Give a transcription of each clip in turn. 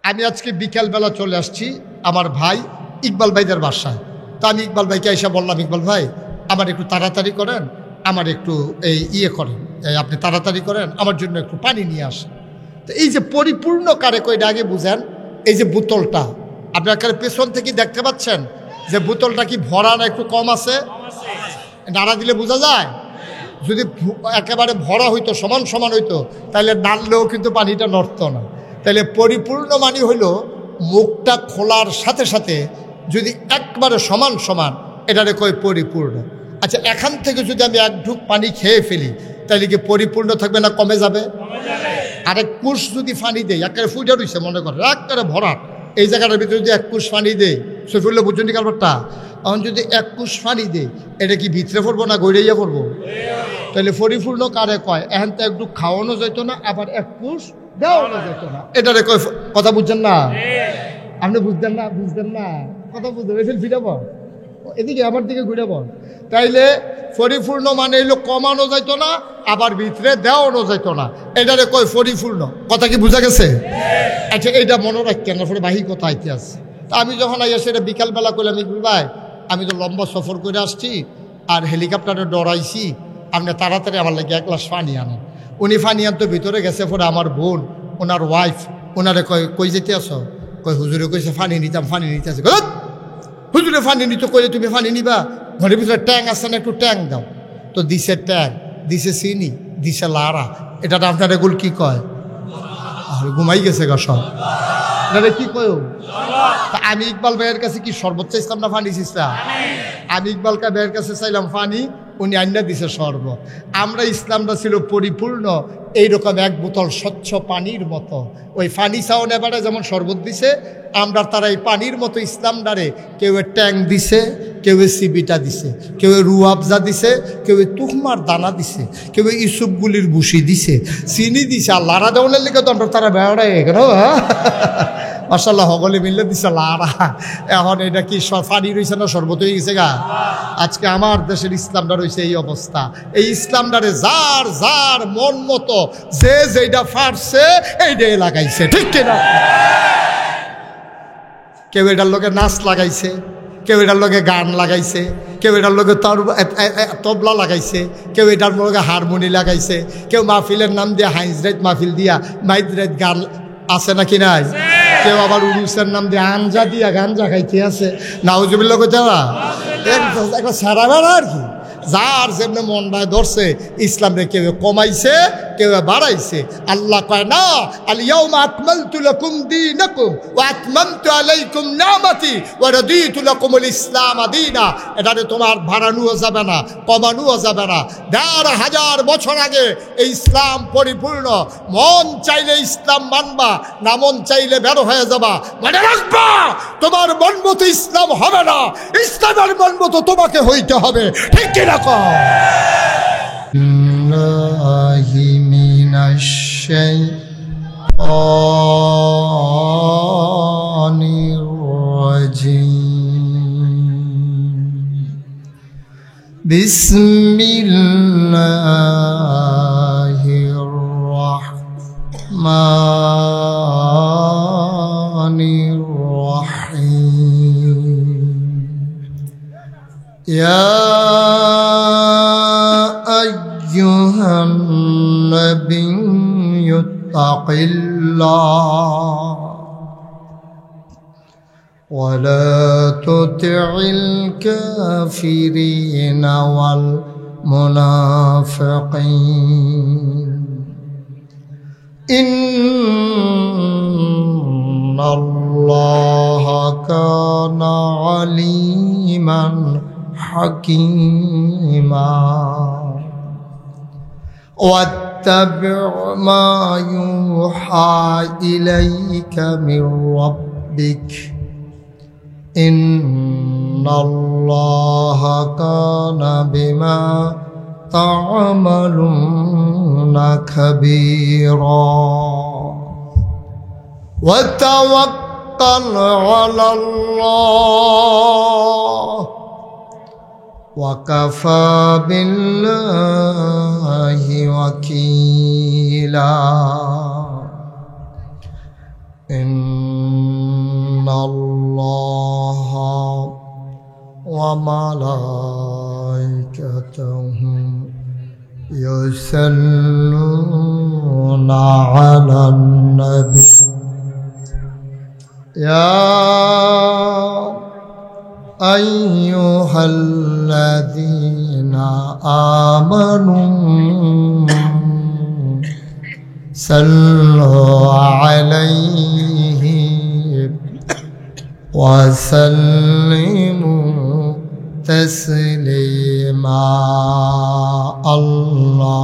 আমি আজকে বিকেলবেলা চলে আসছি আমার ভাই ইকবাল ভাইদের বাসায়। তো আমি ইকবাল ভাইকে এসে বললাম, ইকবাল ভাই আমার একটু তাড়াতাড়ি করেন, আমার একটু করেন, আপনি তাড়াতাড়ি করেন, আমার জন্য একটু পানি নিয়ে আসেন। তো এই যে পরিপূর্ণ কারে কইটা আগে বুঝেন, এই যে বোতলটা আপনার পেছন থেকে দেখতে পাচ্ছেন যে বোতলটা কি ভরা না একটু কম আছে? নাড়া দিলে বোঝা যায়। যদি একেবারে ভরা হইতো, সমান সমান হইতো, তাহলে নাড়লেও কিন্তু পানিটা নড়তো না। তাহলে পরিপূর্ণ মানে হইল মুখটা খোলার সাথে সাথে যদি একবারে সমান সমান, এটারে কয় পরিপূর্ণ। আচ্ছা, এখান থেকে যদি আমি এক ঢুক পানি খেয়ে ফেলি তাহলে কি পরিপূর্ণ থাকবে না কমে যাবে? আরেক কুশ যদি পানি দেয়, একেবারে ফুটে রয়েছে মনে করে একেবারে ভরা, এই জায়গাটার ভিতরে যদি এক কুশ পানি দেয়, সফিউল্লাহ বুঝছেন কারবারটা, এখন যদি এক কুশ পানি দেয় এটা কি ভিতরে পড়বো না গড়িয়া পড়বো? তাহলে পরিপূর্ণ কারে কয়? এখন তো একটু খাওয়ানো যেত না, আবার এক কুশ দেওয়ানো যেত না, এটারে কয়। কথা বুঝছেন না? আপনি বুঝতেন না? বুঝতেন না? কথা বুঝতেন? ফিরে বল এদিকে, আমার দিকে ঘুরে বল। তাইলে পরিপূর্ণ মানে এলো কমানো যাইতো না, আবার ভিতরে দেওয়ানো যাইতো না, এটারে কয় পরিপূর্ণ। কথা কি বুঝা গেছে? আচ্ছা, এইটা মনে রাখতেন না, পরে বাহি কথা আইতে আছে। তা আমি যখন আইয়া সেটা বিকালবেলা করলাম, ভাই আমি তো লম্বা সফর করে আসছি আর হেলিকপ্টারে ডরাইছি, আপনি তাড়াতাড়ি আমার লাগে এক গ্লাস পানি আনেন। উনি পানি আনতো, ভিতরে গেছে। পরে আমার বোন, ওনার ওয়াইফ, ওনারে কই যেতে আসো? কই হুজুরে কইছে পানি নিতাম, পানি নিতে আসে। হুজুরে পানি নিতে কইলে তুমি পানি নিবা? ঘরের ভিতরে ট্যাং আছে না, একটু ট্যাং দাও। তো দিছে ট্যাং, দিছে চিনি, দিছে লাড়া। এটা আপনার এগুলো কি কয়? ঘুমাই গেছে গা সব। এটা কি কয়? তা আমি ইকবাল ভাইয়ের কাছে কি সর্বোচ্চ ইসলাম না পানি চাইছিলাম? আমি ইকবাল ভাইয়ের কাছে চাইলাম পানি, উনি আইনা দিছে শরবত। আমরা ইসলামটা ছিল পরিপূর্ণ এইরকম এক বোতল স্বচ্ছ পানির মতো। ওই পানি চাওন এবারে যেমন শরবত দিছে, আমরা তারা এই পানির মতো ইসলামটারে কেউ ট্যাং দিছে, কেউ সিবিটা দিছে, কেউ রুয়াবজা দিছে, কেউ তুহমার দানা দিছে, কেউ ইসুপগুলির বুসি দিছে, চিনি দিছে। আর লাড়া দেওয়ানের লিখে তো আমরা তারা বেড়ায় কেন? মাশাআল্লাহ সকলে মিললে দিছে লাড়া। এখন এটা কি পানি রয়েছে না শরবত হয়ে গেছে গা? আজকে আমার দেশের ইসলামটা রয়েছে এই অবস্থা। এই ইসলামটারে যার যার মন মতো যে যেটা পারছে এইটাই লাগাইছে, ঠিক কিনা? কেউ এটার লোকে নাচ লাগাইছে, কেউ এটার লোকে গান লাগাইছে, কেউ এটার লোকে তবলা লাগাইছে, কেউ এটার লোকে হারমোনি লাগাইছে, কেউ মাহফিলের নাম দিয়ে হাইজরাইত মাহফিল দিয়া মাইজরাইত গান আছে নাকি নাই? কেউ আবার উরুসের নাম দিয়ে আঞ্জা দিয়া গাঞ্জা খাইতে আছে। নাউজুবিল্লাহ কইতে না, একটা সারা বেড়া আর কি। যার যেমনি মনটায় ধরছে ইসলামে কেউ কমাইছে, কেউ বাড়াইছে। আল্লাহ কয় না, আল ইয়াউমা আকমালতু লাকুম দীনাকুম ওয়া আতমামতু আলাইকুম নি'মাতি ওয়া রাদিতু লাকুমুল ইসলাম দীনা। এটারে তোমার বাড়ানোও যাবে না, কমানোও যাবে না। ১,৫০০ বছর আগে এই ইসলাম পরিপূর্ণ। মন চাইলে ইসলাম মানবা, না মন চাইলে বের হয়ে যাবা। মনে রাখবা, তোমার মন মতো ইসলাম হবে না, ইসলামের মন মতো তোমাকে হইতে হবে, ঠিক কিনা? বিসমিল্লাহির রহমানির রহিম। ইয়া আইয়ুহান নাবিয়্যু তাকিল্লাহ ওয়া লা তুতি'ল কাফিরিনা ওয়াল মুনাফিকিন ইন্নাল্লাহা কানা আলিমান হাকিমা। واتبع ما يوحى إليك من ربك إن الله كان بما تعملون خبيرا وتوكل على الله وكفى بالله وكيلا إن ইন্নাল্লাহা ওয়া মালাইকাতাহু ইউসাল্লুনা আলান নবী ইয়া আইয়ুহাল্লাযীনা আমানু সাল্লু আলাইহি ওয়া সাল্লিমু তাসলিমা আল্লাহুম্মা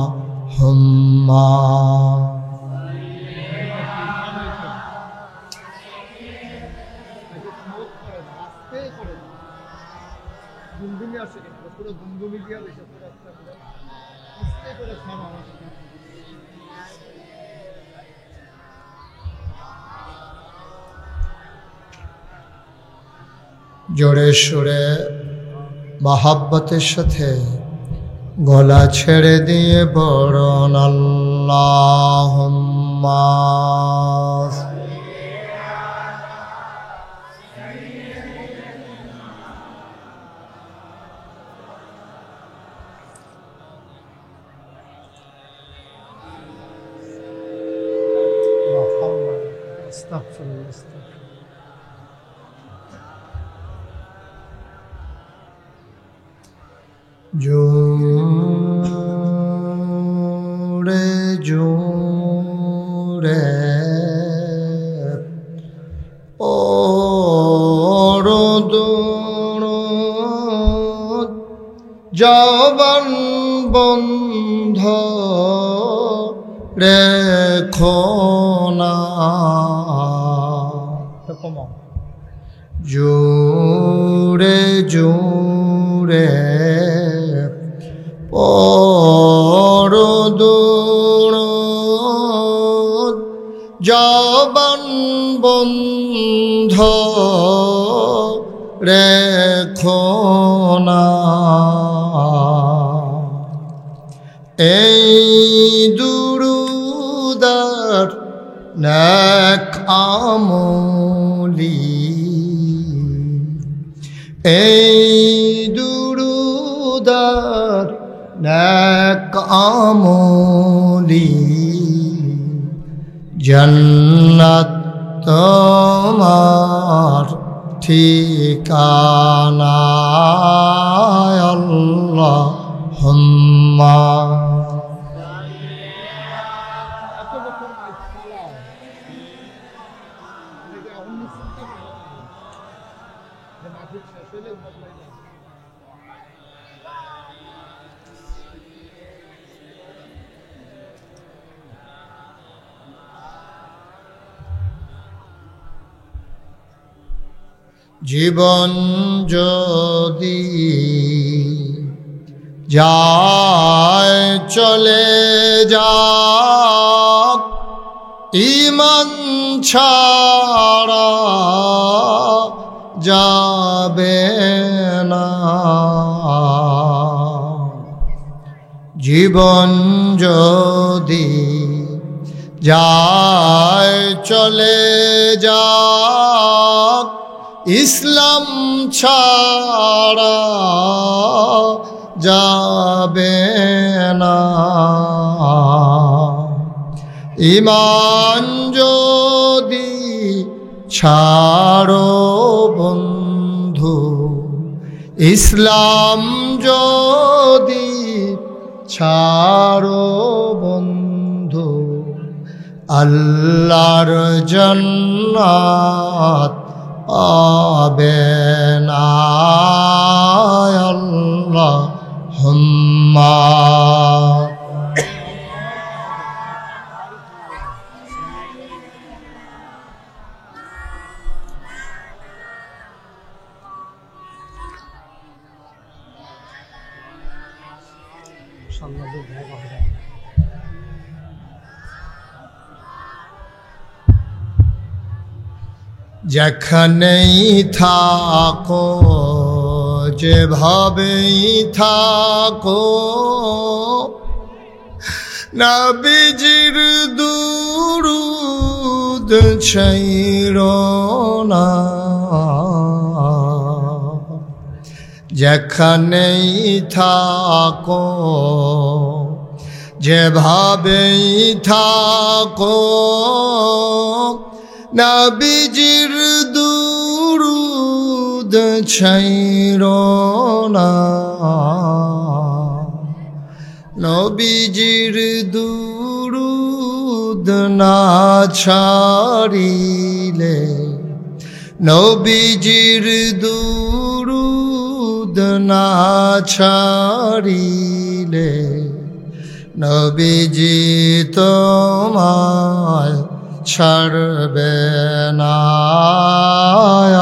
জোরে সুরে মহাব্বতের সাথে গলা ছেড়ে দিয়ে বরণ আল্লাহুম্মা জোরে জোরে পরদুরুদ জবান বন্ধ রেখো না জোরে জোরে পরদুরুদ জবান বন্ধ রেখো না এই দুরুদার নেক আমলি এই দুরুদার নেক আমলি জান্নাত তোমার ঠিকানা আল্লাহুম্মা জীবন যদি যায় চলে যাক ঈমান ছাড়া যাবে না জীবন যদি যায় চলে যাক ইসলাম ছাড়া যাবে না ঈমান যদি ছাড়ো বন্ধু ইসলাম যদি ছাড়ো বন্ধু আল্লাহর জান্নাত পাবে না আল্লাহুম্মা যেখানেই থাকো যেভাবেই থাকো নবীজির দুরূদ ছাইরো না। যেখানেই থাকো যেভাবেই থাকো নবীজির দুরূদ ছাইরো না নবীজির দুরূদ না ছাড়িলে নবীজির দুরূদ না ছাড়িলে নবীজি তোমায় ছাড়বে না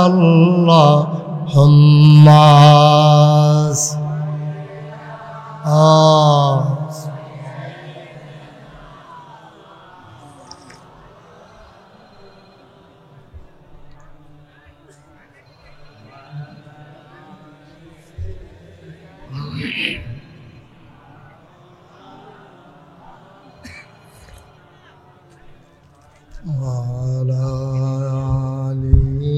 আল্লাহুম্মা وعلى آله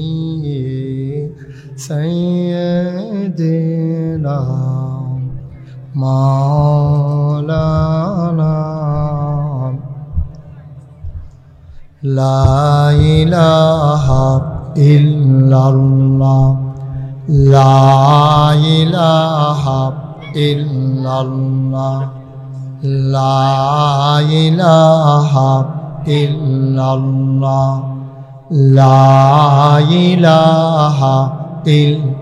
سيدنا مولانا لا إله إلا الله لا إله إلا الله لا إله إلا الله لا إله إلا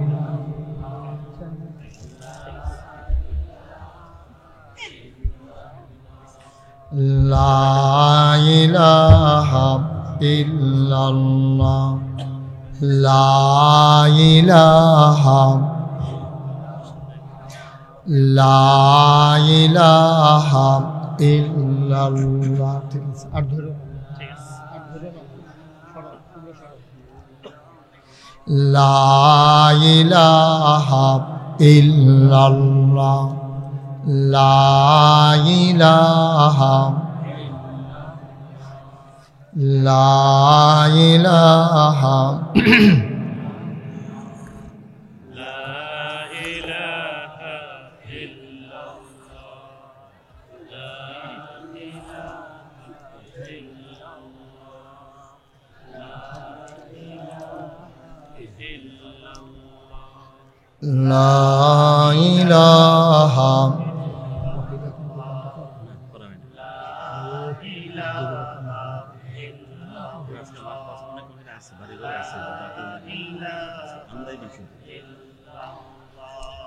لا إله إلا الله لا إله لا إله إلا الله لا إله إلا الله لا إله لا إله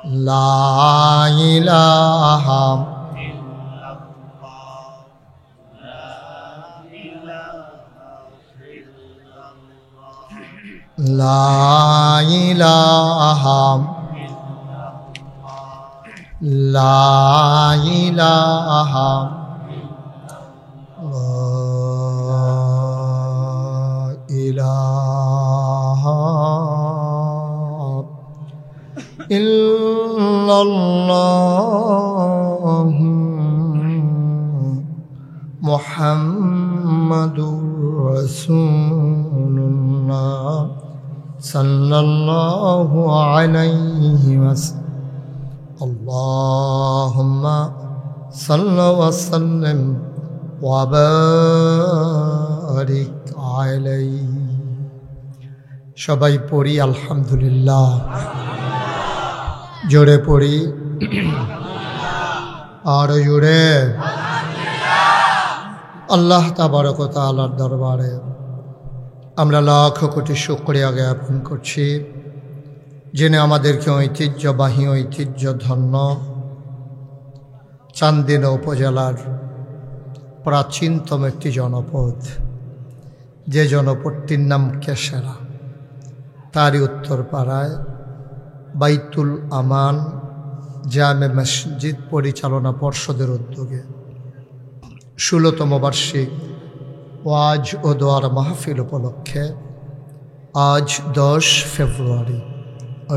لا إله لا إله لا إله لا إله إلا الله محمد رسول الله صلى الله عليه وسلم اللهم صل وسلم وبارك عليه সবাই পড়ি আলহামদুলিল্লাহ জোরে পড়ি আর জোরে আল্লাহ তাবারক ওয়া তাআলার দরবারে আমরা লাখ কোটি শুকরিয়া জ্ঞাপন করছি যিনি আমাদেরকে ঐতিহ্যবাহী ঐতিহ্যধন্য চান্দিনা উপজেলার প্রাচীনতম একটি জনপদ, যে জনপদটির নাম কেশরা, তারই উত্তরপাড়ায় বাইতুল আমান জামে মসজিদ পরিচালনা পর্ষদের উদ্যোগে ১৬তম বার্ষিক ওয়াজ ও দোয়ার মাহফিল উপলক্ষে আজ ১০ ফেব্রুয়ারি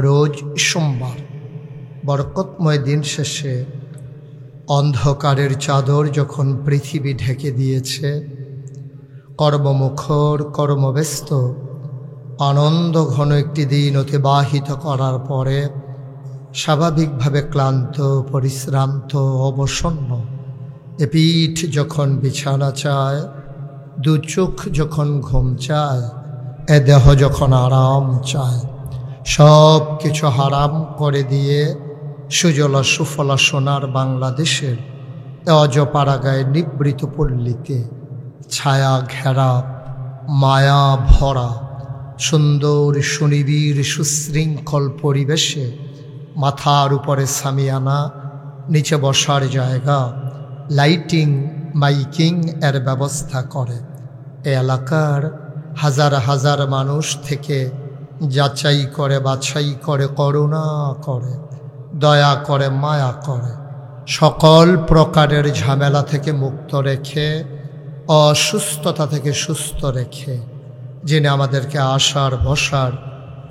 রোজ সোমবার বরকতময় দিন শেষে অন্ধকারের চাদর যখন পৃথিবী ঢেকে দিয়েছে, কর্মমুখর কর্মব্যস্ত আনন্দ ঘন একটি দিন অতিবাহিত করার পরে স্বাভাবিকভাবে ক্লান্ত, পরিশ্রান্ত, অবসন্ন। এ পিঠ যখন বিছানা চায়, দু চোখ যখন ঘুম চায়, এ দেহ যখন আরাম চায়, সব কিছু হারাম করে দিয়ে সুজলা সুফলা সোনার বাংলাদেশের অজপাড়াগায় নিবৃত পল্লীতে ছায়া ঘেরা, মায়া ভরা, সুন্দর সুনিবিড় সুশৃঙ্খল পরিবেশে মাথার উপরে সামিয়ানা, নিচে বসার জায়গা, লাইটিং, মাইকিং এর ব্যবস্থা করে। এ এলাকার হাজার হাজার মানুষ থেকে যাচাই করে, বাছাই করে, করুণা করে, দয়া করে, মায়া করে, সকল প্রকারের ঝামেলা থেকে মুক্ত রেখে, অসুস্থতা থেকে সুস্থ রেখে, যিনি আমাদেরকে আসার বসার,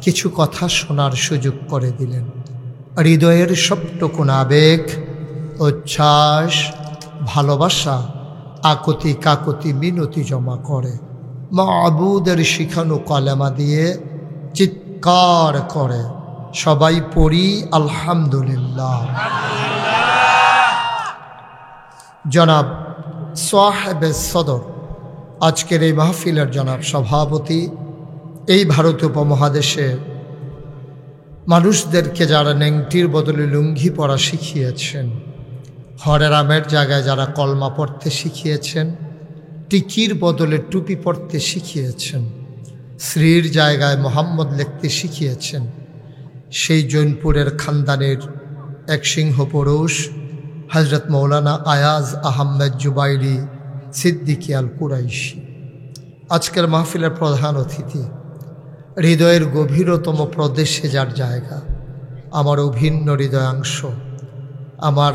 কিছু কথা শোনার সুযোগ করে দিলেন। হৃদয়ের সবটুকুন আবেগ, উচ্ছ্বাস, ভালোবাসা, আকুতি কাকুতি মিনতি জমা করে মাবুদের শিখানো কলেমা দিয়ে চিৎকার করে সবাই পড়ি আলহামদুলিল্লাহ। জনাব সাহেবে সদর, আজকের এই মাহফিলের জনাব সভাপতি, এই ভারত উপমহাদেশে মানুষদেরকে যারা নেংটির বদলে লুঙ্গি পরা শিখিয়েছেন, হরে রামের জায়গায় যারা কলমা পড়তে শিখিয়েছেন, টিকির বদলে টুপি পড়তে শিখিয়েছেন, শ্রীর জায়গায় মোহাম্মদ লিখতে শিখিয়েছেন, সেই জৈনপুরের খানদানের এক সিংহ পুরুষ হজরত মৌলানা আয়াজ আহমেদ জুবাইরি সিদ্দিকী আল কুরাইশি আজকের মাহফিলের প্রধান অতিথি। হৃদয়ের গভীরতম প্রদেশে যার জায়গা, আমার অভিন্ন হৃদয়াংশ, আমার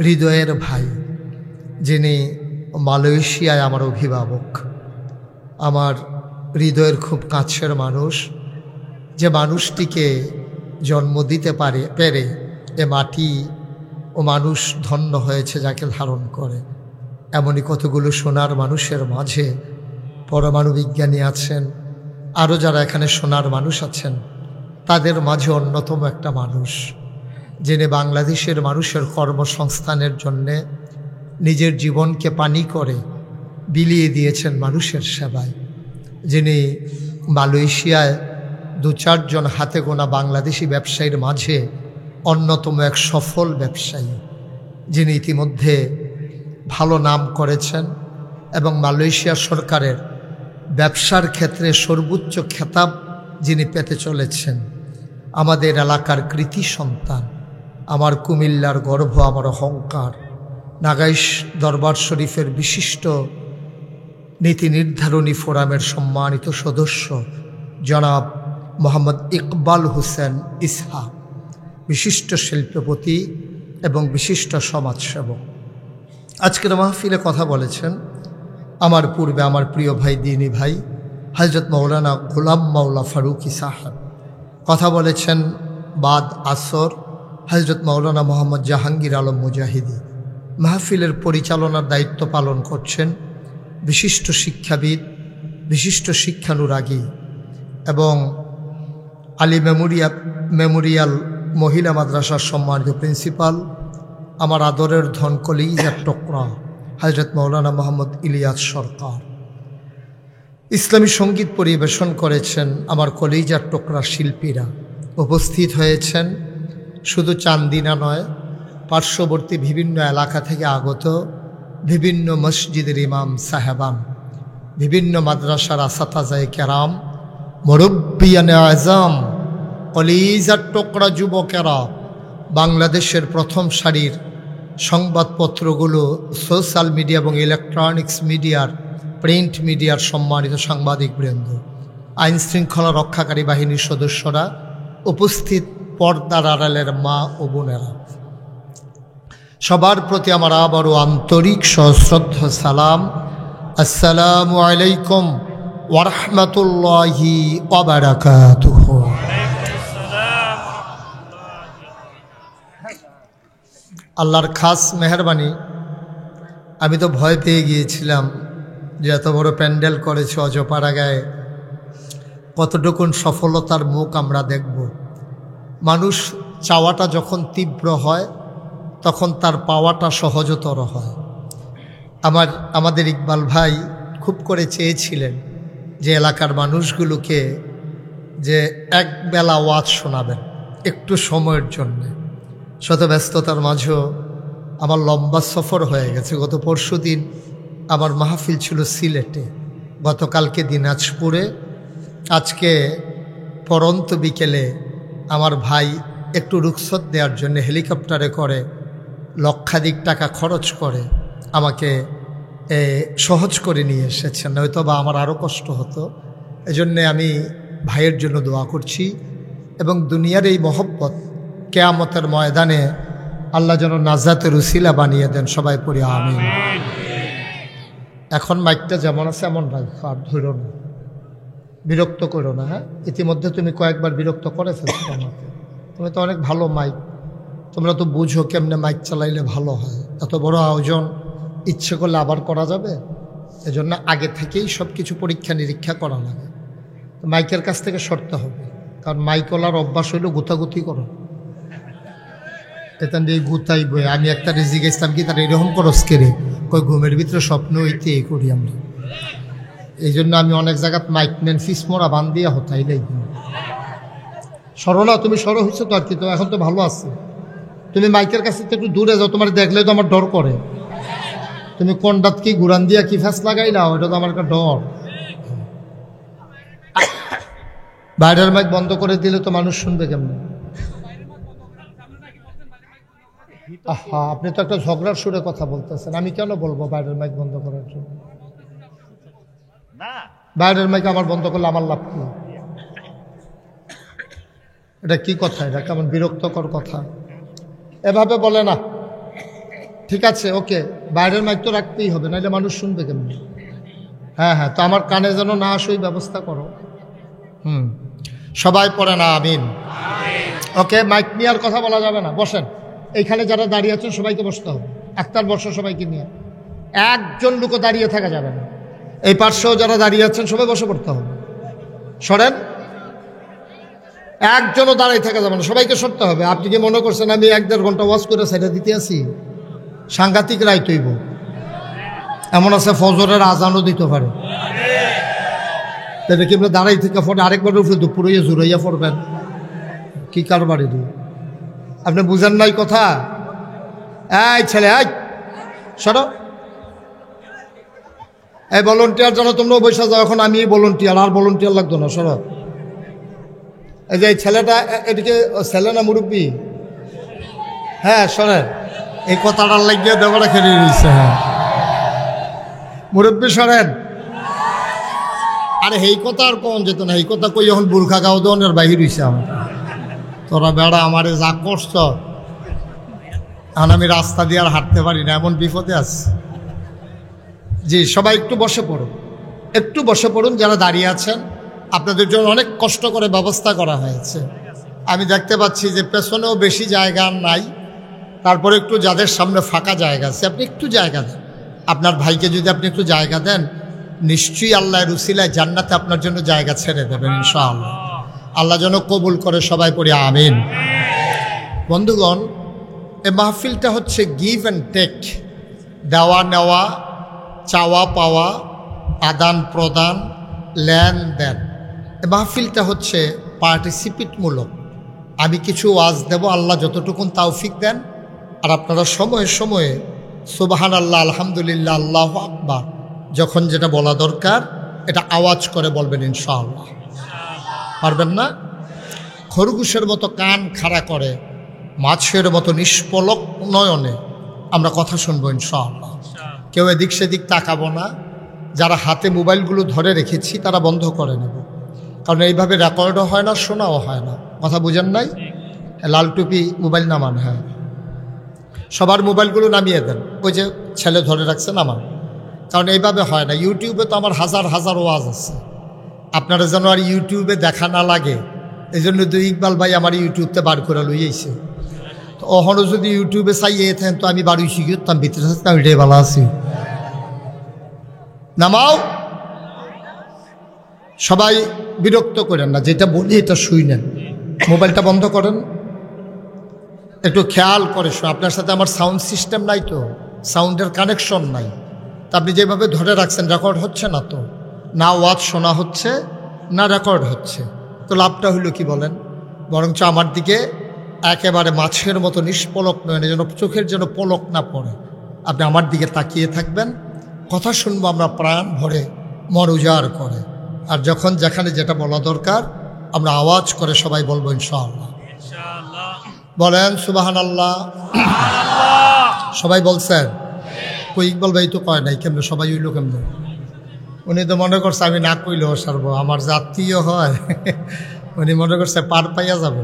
হৃদয়ের ভাই, যিনি মালয়েশিয়ায় আমার অভিভাবক, আমার হৃদয়ের খুব কাছের মানুষ, যে মানুষটিকে জন্ম দিতে পেরে এ মাটি ও মানুষ ধন্য হয়েছে যাকে ধারণ করে। এমনই কতগুলো সোনার মানুষের মাঝে পরমাণু বিজ্ঞানী আছেন, আরও যারা এখানে সোনার মানুষ আছেন, তাদের মাঝে অন্যতম একটা মানুষ, যিনি বাংলাদেশের মানুষের কর্মসংস্থানের জন্যে নিজের জীবনকে পানি করে বিলিয়ে দিয়েছেন মানুষের সেবায়, যিনি মালয়েশিয়ায় 2-4 জন হাতে গোনা বাংলাদেশি ব্যবসায়ীর মাঝে অন্যতম এক সফল ব্যবসায়ী, যিনি ইতিমধ্যে ভালো নাম করেছেন এবং মালয়েশিয়া সরকারের ব্যবসার ক্ষেত্রে সর্বোচ্চ খেতাব যিনি পেতে চলেছেন। আমাদের এলাকার কৃতি সন্তান, আমার কুমিল্লার গর্ব, আমার অহংকার, নাগাইশ দরবার শরীফের বিশিষ্ট নীতি নির্ধারণী ফোরামের সম্মানিত সদস্য জনাব মোহাম্মদ ইকবাল হোসেন ইসহা, বিশিষ্ট শিল্পপতি এবং বিশিষ্ট সমাজসেবক। আজকের মাহফিলে কথা বলেছেন আমার পূর্বে আমার প্রিয় ভাই, দিনী ভাই হজরত মৌলানা গোলাম মাওলা ফারুকি সাহেব। কথা বলেছেন বাদ আসর হজরত মৌলানা মোহাম্মদ জাহাঙ্গীর আলম মুজাহিদি। মাহফিলের পরিচালনার দায়িত্ব পালন করছেন বিশিষ্ট শিক্ষাবিদ, বিশিষ্ট শিক্ষানুরাগী এবং আলী মেমোরিয়াল মহিলা মাদ্রাসার সম্মানিত প্রিন্সিপাল, আমার আদরের ধন কলিজার টুকরা হজরত মৌলানা মোহাম্মদ ইলিয়াস সরকার। ইসলামী সঙ্গীত পরিবেশন করেছেন আমার কলিজার টুকরা শিল্পীরা। উপস্থিত হয়েছেন শুধু চান্দিনা নয়, পার্শ্ববর্তী বিভিন্ন এলাকা থেকে আগত বিভিন্ন মসজিদের ইমাম সাহেবান, বিভিন্ন মাদ্রাসার আসাতাজায়ে কেরাম, মুরব্বিয়ানে আজম, কলিজার টুকরা যুবকেরা, বাংলাদেশের প্রথম সারির সংবাদপত্রগুলো, সোশ্যাল মিডিয়া এবং ইলেকট্রনিক্স মিডিয়ার, প্রিন্ট মিডিয়ার সম্মানিত সাংবাদিকবৃন্দ, আইন শৃঙ্খলা রক্ষাকারী বাহিনীর সদস্যরা, উপস্থিত পর্দার আড়ালের মা ও বোনেরা, সবার প্রতি আমার আবারও আন্তরিক সশ্রদ্ধ সালাম। আসসালামু আলাইকুম ওয়া রাহমাতুল্লাহি ওয়া বারাকাতুহু। আল্লাহর খাস মেহরবানি, আমি তো ভয় পেয়ে গিয়েছিলাম যে এত বড় প্যান্ডেল করেছে অজপাড়াগায়, কতটুকুন সফলতার মুখ আমরা দেখব। মানুষ চাওয়াটা যখন তীব্র হয় তখন তার পাওয়াটা সহজতর হয়। আমাদের ইকবাল ভাই খুব করে চেয়েছিলেন যে এলাকার মানুষগুলোকে যে এক বেলা ওয়াজ শোনাবেন একটু সময়ের জন্যে। শত ব্যস্ততার মাঝেও আমার লম্বা সফর হয়ে গেছে। গত পরশুদিন আমার মাহফিল ছিল সিলেটে, গতকালকে দিনাজপুরে, আজকে পরন্ত বিকেলে আমার ভাই একটু রুখসত দেওয়ার জন্য হেলিকপ্টারে করে লক্ষাধিক টাকা খরচ করে আমাকে সহজ করে নিয়ে এসেছেন, নয়তো বা আমার আরও কষ্ট হতো। এজন্যে আমি ভাইয়ের জন্য দোয়া করছি এবং দুনিয়ার এই মহব্বত কেয়ামতের ময়দানে আল্লাহ যেন নাজাতের উসিলা বানিয়ে দেন। সবাই পড়ি আমিন। এখন মাইকটা যেমন আছে এমন রাখো, আর ধরো না, বিরক্ত করো না। হ্যাঁ, ইতিমধ্যে তুমি কয়েকবার বিরক্ত করে ফেলছো আমাকে। তুমি তো অনেক ভালো মাইক, তোমরা তো বুঝো কেমনে মাইক চালাইলে ভালো হয়। এত বড় আয়োজন ইচ্ছে করলে আবার করা যাবে, এজন্য আগে থেকেই সব কিছু পরীক্ষা নিরীক্ষা করা লাগে। মাইকের কাছ থেকে সরতে হবে, কারণ মাইকলার অভ্যাস হইল গুতাগুতি করো। এখান দিয়ে গুতাই বই আমি একটা রেজিকে ইসলাম কি তার এরকম করস কেড়ে কই ঘুমের ভিতরে স্বপ্ন হইতে এই করি আমরা। এই জন্য আমি অনেক জায়গাত মাইক নেন ফিসমোরা বান দিয়া হতাই লাগবে। সরো না, তুমি সরো হয়েছো তো আর কি, তো এখন তো ভালো আছে। তুমি মাইকের কাছে একটু দূরে যাও, তোমার দেখলে তো আমার ডর করে। তুমি কোনটাত কি গুরান দিয়া কি ফ্যাস লাগাইলা, ওইটা তো আমার একটা ডর। বাইরের মাইক বন্ধ করে দিলে তো মানুষ শুনবে কেমন? আহা, আপনি তো একটা ঝগড়ার সুরে কথা বলতেছেন, আমি কেন বলবো বাইরের মাইক বন্ধ করার জন্য? বাইরের মাইক আমার বন্ধ করলে আমার লাভ কি? এটা কি কথা? এটা কেমন বিরক্তকর কথা, এভাবে বলে না। ঠিক আছে, ওকে, বাইরের মাইক তো রাখতেই হবে, নাহলে মানুষ শুনবে কেমন? হ্যাঁ হ্যাঁ, তো আমার কানে যেন না আসোই ব্যবস্থা করো। সবাই পড়ে না আমিন। ওকে, মাইক নিয়ে আর কথা বলা যাবে না, বসেন। এইখানে যারা দাঁড়িয়ে আছেন সবাইকে বসতে হবে। আক্তার বসো, সবাইকে নিয়ে। একজন লোকও দাঁড়িয়ে থাকা যাবে না। এই পার্শ্বেও যারা দাঁড়িয়ে আছেন সবাই বসে পড়তে হবে। সরেন, একজনও দাঁড়িয়ে থাকা যাবে না, সবাইকে সরতে হবে। আপনি কি মনে করছেন আমি 1-1.5 ঘন্টা ওয়াজ করে সাইডে দিতে আসি? সাংঘাতিক রায় তৈব। এমন আছে ফজরের আজানও দিতে পারে। তাহলে কি আপনি দাঁড়াই থেকে ফোন আরেকবার উপরে দুপুরে জুড়াইয়া পড়বেন? কি কারবারি দু আপনি বুঝেন নাই কথা? এই ছেলে, এই সরো। এই ভলেন্টিয়ার যেন তোমরা বসে যাও, এখন আমি ভলেন্টিয়ার, আর ভলেন্টিয়ার লাগতো না, সরো। এই যে ছেলেটা, এদিকে ছেলে না মুরব্বী? হ্যাঁ সরেন, এই কথাটার লাগিয়ে দেবরা খেলে নিচ্ছে। হ্যাঁ মুরব্বী সরেন। আরে এই কথা আর কোন যেত না, এই কথা কই এখন বুর্খা গাও দনের বাহির হইছে আমার। তোরা বেড়া আমারে যা করছ, এখন আমি রাস্তা দিয়ে আর হাঁটতে পারি না, এমন বিপদে আছি। জি, সবাই একটু বসে পড়ুন, একটু বসে পড়ুন। যারা দাঁড়িয়ে আছেন আপনাদের জন্য অনেক কষ্ট করে ব্যবস্থা করা হয়েছে। আমি দেখতে পাচ্ছি যে পেছনেও বেশি জায়গা নাই, তারপরে একটু যাদের সামনে ফাঁকা জায়গা আছে আপনি একটু জায়গা দেন। আপনার ভাইকে যদি আপনি একটু জায়গা দেন, নিশ্চয়ই আল্লাহর উসিলায় জান্নাতে আপনার জন্য জায়গা ছেড়ে দেবেন ইনশাআল্লাহ। আল্লাহ যেন কবুল করে, সবাই পড়ি আমিন। বন্ধুগণ, এই মাহফিলটা হচ্ছে গিভ অ্যান্ড টেক, দেওয়া নেওয়া, চাওয়া পাওয়া, আদান প্রদান, লেনদেন। এই মাহফিলটা হচ্ছে পার্টিসিপেটমূলক। আমি কিছু ওয়াজ দেব, আল্লাহ যতটুকুন তৌফিক দেন, আর আপনারা সময়ে সময়ে সুবহানাল্লাহ, আলহামদুলিল্লাহ, আল্লাহু আকবার যখন যেটা বলা দরকার এটা আওয়াজ করে বলবেন ইনশাআল্লাহ। পারবেন না? খরগোশের মতো কান খাড়া করে, মাছের মতো নিষ্পলক নয়নে আমরা কথা শুনবো ইনশাআল্লাহ। কেউ এদিক সেদিক তাকাবো না। যারা হাতে মোবাইলগুলো ধরে রেখেছি তারা বন্ধ করে নেব, কারণ এইভাবে রেকর্ডও হয় না, শোনাও হয় না। কথা বুঝেন নাই? লাল টুপি মোবাইল নামান। হ্যাঁ, সবার মোবাইলগুলো নামিয়ে দেন। ওই যে ছেলে ধরে রাখছে, নামান, কারণ এইভাবে হয় না। ইউটিউবে তো আমার হাজার হাজার ওয়াজ আছে, আপনারা যেন আর ইউটিউবে দেখা না লাগে, এই জন্য তো ইকবাল ভাই আমার ইউটিউবতে বার করে লইয়েছে। তো ওখানে যদি ইউটিউবে চাইয়ে থাকেন তো আমি বাড়ি শিখি তার ভিতরে থাকতে আমি রে ভালো আছি। নামাও, সবাই বিরক্ত করেন না, যেটা বলি এটা শুই নেন। মোবাইলটা বন্ধ করেন, একটু খেয়াল করে শোন। আপনার সাথে আমার সাউন্ড সিস্টেম নাই তো, সাউন্ডের কানেকশন নাই। তা আপনি যেভাবে ধরে রাখছেন রেকর্ড হচ্ছে না তো, না ওয়াজ শোনা হচ্ছে না রেকর্ড হচ্ছে, তো লাভটা হইল কি বলেন? বরঞ্চ আমার দিকে একেবারে মাছের মতো নিষ্পলক নয়, যেন চোখের যেন পলক না পড়ে, আপনি আমার দিকে তাকিয়ে থাকবেন। কথা শুনবো আমরা প্রাণ ভরে, মন উজাড় করে। আর যখন যেখানে যেটা বলা দরকার আমরা আওয়াজ করে সবাই বলবো ইনশাআল্লাহ। বলেন সুবহানাল্লাহ। সবাই বলছেন? কই ইকবাল ভাই তো কয় নাই, কেমনে সবাই হইল কেমনে? উনি তো মনে করছে আমি না কইলেও সারবো, আমার যে আত্মীয় হয় উনি মনে করছে পার পাইয়া যাবে।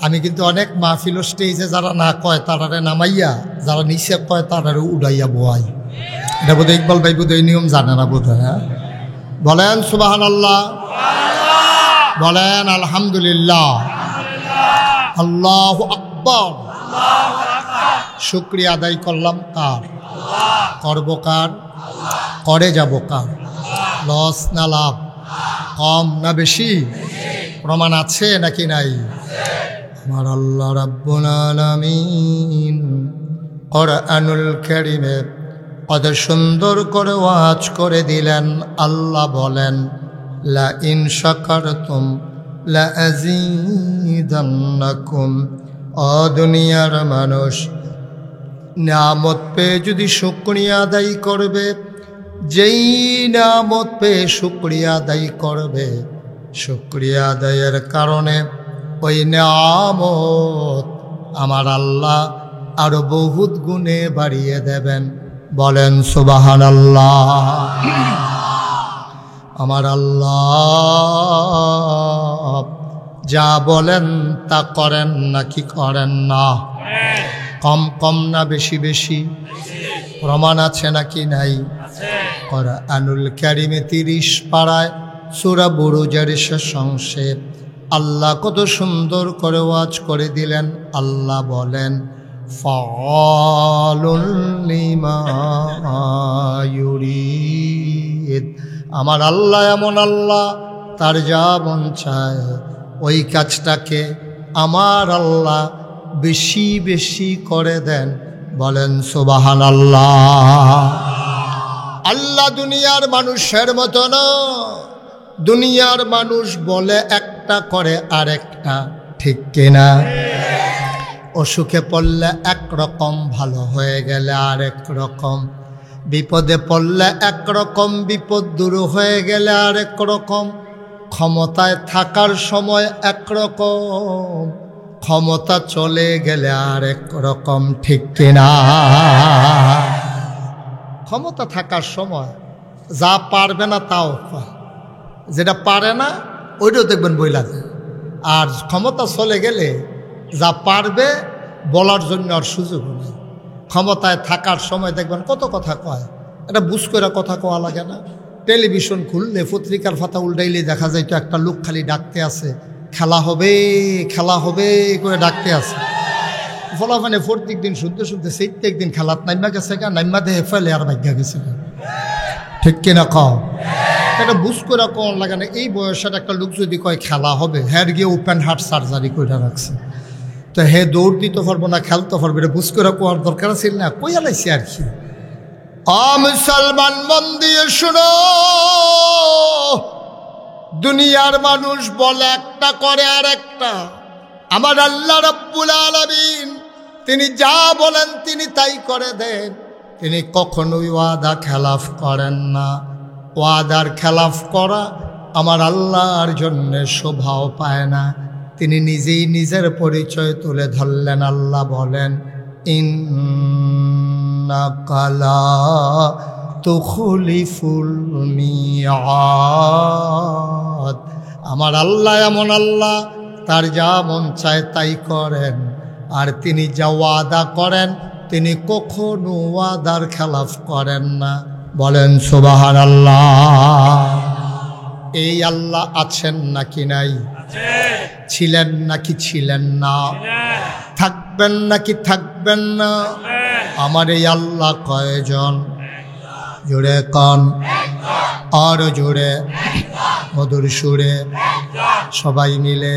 আমি কিন্তু অনেক মাহফিল স্টেজে যারা না কয় তারারে নামাইয়া, যারা নিচে কয় তারারে উড়াইয়া বোয়াই। এটা বোধহয় ইকবাল ভাই বোধহয় নিয়ম জানে না বোধহয়। হ্যাঁ, বলেন সুবহানাল্লাহ, বলেন আলহামদুলিল্লাহ, আল্লাহু আকবার। শুকরিয়া আদায় করলাম কার? করব কার? করে যাব কার? লস না লাভ? কম না বেশি? প্রমাণ আছে নাকি নাই? আমার আল্লাহ রাব্বুল আলামিন কোরআনুল কারীমে কত সুন্দর করে ওয়াজ করে দিলেন। আল্লাহ বলেন লা ইন শাকারতুম লা আযীদান্নাকুম। ও দুনিয়ার মানুষ, নিয়ামত পেয়ে যদি শুকরিয়া আদায় করবে, যেই নিয়ামত পেয়ে শুকরিয়া আদায় করবে, শুকরিয়া আদায়ের কারণে ওই নিয়ামত আমার আল্লাহ আরো বহুত গুণে বাড়িয়ে দেবেন। বলেন সুবহানাল্লাহ। আমার আল্লাহ যা বলেন তা করেন নাকি করেন না? কম কম না বেশি বেশি? প্রমাণ আছে নাকি নাই? কোরআনুল কারীমে 30 পারায় সূরা বুরুজের শেষ অংশে আল্লাহ কত সুন্দর করে ওয়াজ করে দিলেন। আল্লাহ বলেন ফাআলুল লিমা ইউরিদ। আমার আল্লাহ এমন আল্লাহ, তার যা মন চায় ওই কাজটাকে আমার আল্লাহ বেশি বেশি করে দেন। বলেন সুবহানাল্লাহ। আল্লাহ দুনিয়ার মানুষের মতো না। দুনিয়ার মানুষ বলে একটা করে আরেকটা, ঠিক কিনা? অসুখে পড়লে একরকম, ভালো হয়ে গেলে আরেক রকম, বিপদে পড়লে একরকম, বিপদ দূর হয়ে গেলে আরেক রকম, ক্ষমতায় থাকার সময় একরকম, ক্ষমতা চলে গেলে আরেক রকম, ঠিক কিনা? ক্ষমতা থাকার সময় যা পারবে না তাও কয়, যেটা পারে না ওইটাও দেখবেন বইলা যায়। আর ক্ষমতা চলে গেলে যা পারবে বলার জন্য আর সুযোগ নেই। ক্ষমতায় থাকার সময় দেখবেন কত কথা কয়, এটা বুঝ করে কথা কওয়া লাগে না। টেলিভিশন খুললে, পত্রিকার পাতা উল্টাইলে দেখা যায় তো একটা লোক খালি ডাকতে আছে, খেলা হবে খেলা হবে করে ডাকতে আছে। ফলাফানে প্রত্যেক দিন শুনতে শুনতে সেইতে একদিন খেলাত নাইমা গেছে গা, নাইমা দেহে ফেলে আর ভাগ্যা গেছে গা, ঠিক কিনা কও? এটা বুঝ করে কোন লাগে না। এই বয়সের একটা লোক যদি কয় খেলা হবে, হ্যাঁ গিয়ে ওপেন হার্ট সার্জারি করে রাখছে, তো হে দৌড় দিতে পারবো না, খেলতে পারবো, এটা বুঝ করে কোয়ার দরকার ছিল না, কইয়া লাইছে আর কি। মুসলমান মন দিয়ে শুনো, দুনিয়ার মানুষ বলে একটা করে আর একটা। আমার আল্লাহ রাব্বুল আলামিন তিনি যা বলেন তিনি তাই করে দেন। তিনি কখনোই ওয়াদা খেলাফ করেন না। ওয়াদার খেলাফ করা আমার আল্লাহর জন্য শোভাও পায় না। তিনি নিজেই নিজের পরিচয় তুলে ধরলেন। আল্লাহ বলেন ইন্নাকা লা তুখলিফুল মিআদ। আমার আল্লাহ এমন আল্লাহ, তার যা মন চায় তাই করেন। আর তিনি যা ওয়াদা করেন তিনি কখনো ওয়াদার খেলাফ করেন না। বলেন সুবহানাল্লাহ। এই আল্লাহ আছেন নাকি নাই? ছিলেন নাকি ছিলেন না? থাকবেন নাকি থাকবেন না? আমার এই আল্লাহ কয়জন? জোরে কন, আর জোরে, মধুর সুরে। সবাই মিলে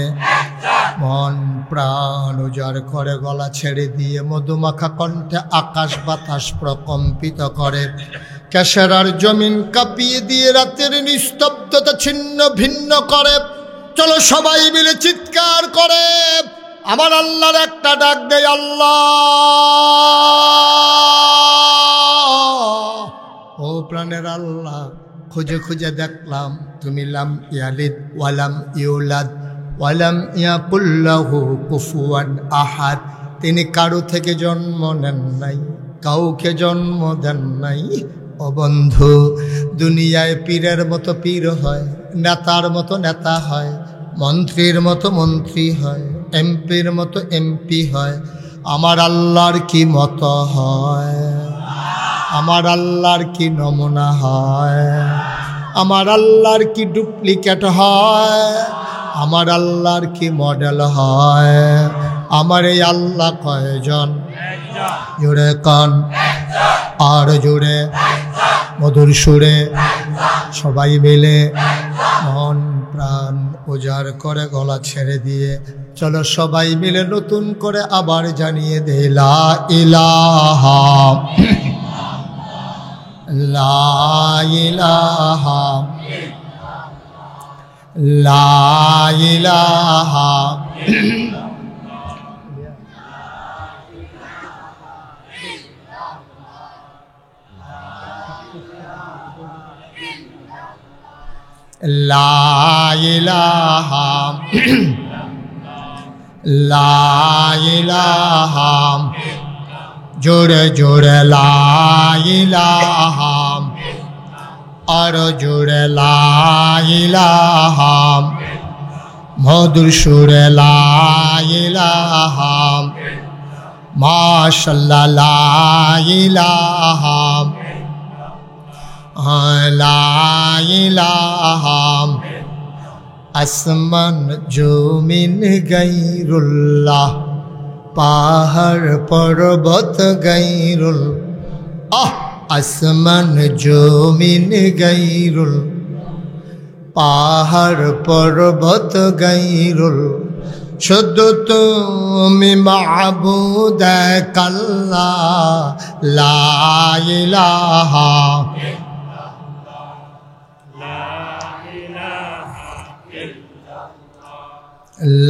মন প্রাণ উজাড় করে গলা ছেড়ে দিয়ে মধুমাখা কণ্ঠে আকাশ বাতাস প্রকম্পিত করে, কেশরার জমিন কাঁপিয়ে দিয়ে রাতের নিস্তব্ধতা ছিন্ন ভিন্ন করে। চলো সবাই মিলে চিৎকার করে আমার আল্লাহর একটা ডাক দেয়, আল্লাহ। ও প্রাণের আল্লাহ, খুঁজে খুঁজে দেখলাম তুমি লাম ইয়ালিদ ওয়ালাম ইউলাদ ওয়ালাম ইয়াকুল লাহু কুফুয়ান আহাদ। তিনি কারো থেকে জন্ম নেন নাই, কাউকে জন্ম দেন নাই। ও বন্ধু, দুনিয়ায় পীরের মতো পীর হয়, নেতার মতো নেতা হয়, মন্ত্রীর মতো মন্ত্রী হয়, এমপির মতো এমপি হয়। আমার আল্লাহর কি মতো হয়? আমার আল্লাহর কি নমুনা হয়? আমার আল্লাহর কি ডুপ্লিকেট হয়? আমার আল্লাহর কি মডেল হয়? আমার এই আল্লাহ কয়জন? জুড়ে কান আর জুড়ে মধুর সুরে সবাই মিলে মন প্রাণ উজাড় করে গলা ছেড়ে দিয়ে চলো সবাই মিলে নতুন করে আবার জানিয়ে দে লা ইলাহা লা ইলাহা লা ইলাহা লা ইলাহা লা ইলাহা জোরে জোরে লা ইলাহা আর জোরে লা ইলাহা মধুর সুরে লা ইলাহা মাশাআল্লাহ লা ইলাহা লা ইলাহা আসমান জমিন গায়রুল্লাহ পাহাড় পর্বত গায়রুল আসমান জমিন গায়রুল পাহাড় পর্বত গায়রুল শুধু তুমি মাবুদ আল্লাহ লা ইলাহা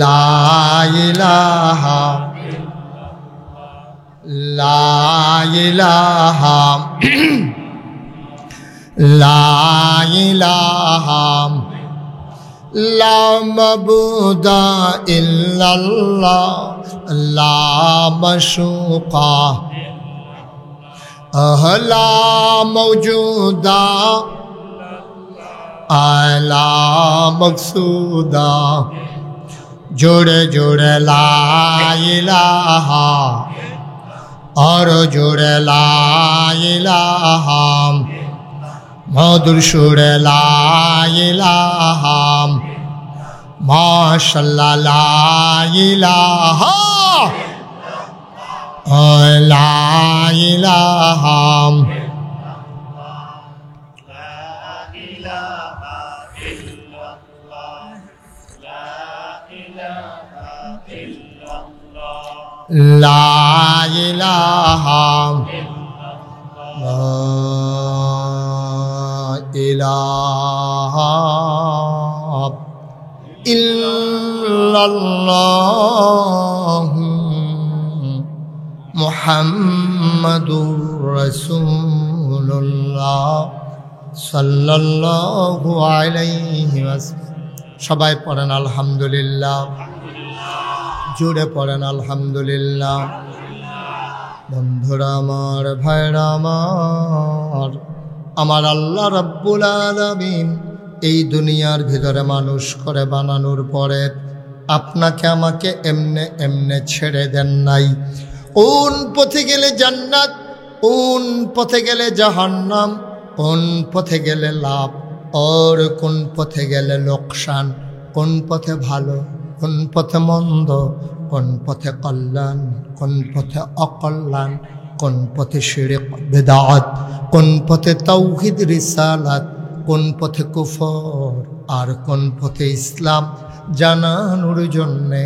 লা ইলাহা লা ইলাহা লা ইলাহা লা মাবুদা ইল্লাল্লাহ লা মাশুকা লা মাওজুদা লা মকসুদা জোড়ে জোড়ে লা ইলাহা আর জোড়ে লা ইলাহা মধুর সুরে লা ইলাহা মাশাআল্লাহ লা ইলাহা লা ইলাহা লা ইলাহা ইলাহা ইল্লাল্লাহ মুহাম্মাদুর রাসূলুল্লাহ সাল্লাল্লাহু আলাইহি ওয়াসাল্লাম। সবাই পড়েন আলহামদুলিল্লাহ, জুড়ে পড়েন আলহামদুলিল্লাহ। বন্ধুরা আমার, ভাইরা আমার, আমার আল্লাহ রাব্বুল আলামিন এই দুনিয়ার ভিতরে মানুষ করে বানানোর পরে আপনাকে আমাকে এমনে এমনে ছেড়ে দেন নাই। কোন পথে গেলে জান্নাত, কোন পথে গেলে জাহান্নাম, কোন পথে গেলে লাভ আর কোন পথে গেলে লোকসান, কোন পথে ভালো কোন পথে মন্দ, কোন পথে কল্যাণ কোন পথে অকল্যাণ, কোন পথে শিরক বিদআত, কোন পথে তাওহীদ রিসালাত, কোন পথে কুফর আর কোন পথে ইসলাম, জানানোর জন্যে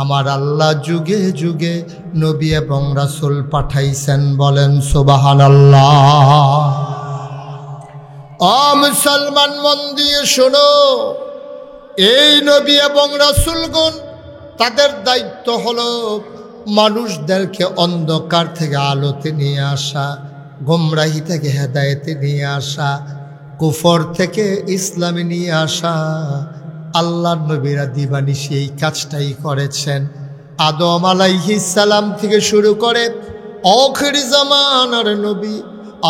আমার আল্লাহ যুগে যুগে নবী এবং রাসূল পাঠাইছেন। বলেন সুবহানাল্লাহ। মুসলমান মন দিয়ে শোনো, এই নবী এবং রাসূলগণ তাদের দায়িত্ব হলো মানুষদেরকে অন্ধকার থেকে আলোতে নিয়ে আসা, গোমরাহি থেকে হেদায়েতে নিয়ে আসা, কুফর থেকে ইসলামে নিয়ে আসা। আল্লাহর নবীরা দিবানিশি এই কাজটাই করেছেন। আদম আলাইহিস সালাম থেকে শুরু করে আখির জামানার নবী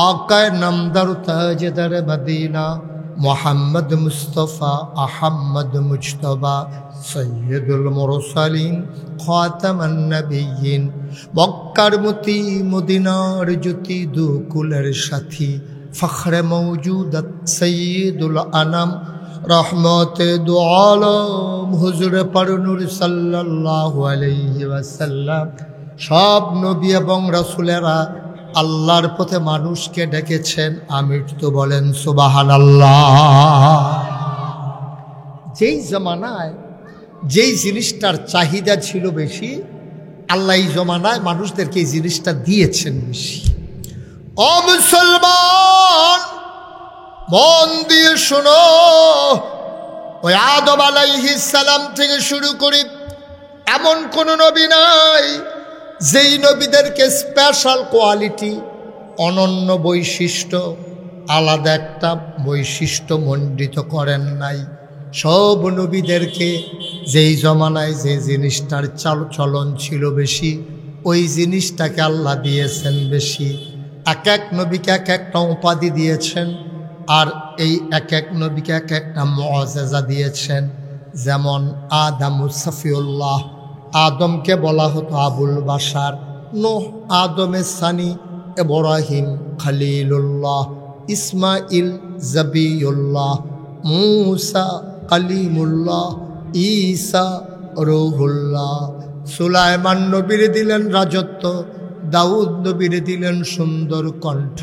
আকায়ে নামদার তাজদার মদিনা মুহাম্মদ মুস্তাফা আহমদ মুজতবা সৈয়দুল মুরসালিন খাতামান নবিয়্যিন, মক্কার মতি মদিনার জ্যোতি দুকুলের সাথী, ফখরে মওজুদাত সৈয়দুল আনাম রহমতে দু আলম হুজুরে পারনূর সাল্লাল্লাহু আলাইহি ওয়াসাল্লাম। সব নবী এবং রাসূলেরা আল্লাহর পথে মানুষকে ডেকেছেন। আমির তো বলেন সুবহানাল্লাহ। যেই জমানায় যেই জিনিসটার চাহিদা ছিল বেশি, আল্লাহ এই জমানায় মানুষদেরকে এই জিনিসটা দিয়েছেন বেশি। ও মুসলমান মন দিয়ে শোনো, ওই আদম আলাইহিস সালাম থেকে শুরু করে এমন কোন নবী নাই যেই নবীদেরকে স্পেশাল কোয়ালিটি, অনন্য বৈশিষ্ট্য, আলাদা একটা বৈশিষ্ট্য মণ্ডিত করেন নাই। সব নবীদেরকে যেই জমানায় যে জিনিসটার চলন ছিল বেশি, ওই জিনিসটাকে আল্লাহ দিয়েছেন বেশি। এক এক নবীকে এক একটা উপাধি দিয়েছেন, আর এই এক এক নবীকে এক একটা মুআজিজা দিয়েছেন। যেমন আদম সফিউল্লাহ, আদমকে বলা হতো আবুল বাশার, নূহ আদমের সানি, ইব্রাহিম খলিলুল্লাহ, ইসমাইল জবিউল্লাহ, মূসা কালিমুল্লাহ, ঈসা রূহুল্লাহ। সুলাইমান নবীর দিলেন রাজত্ব, দাউদ নবীর দিলেন সুন্দর কণ্ঠ,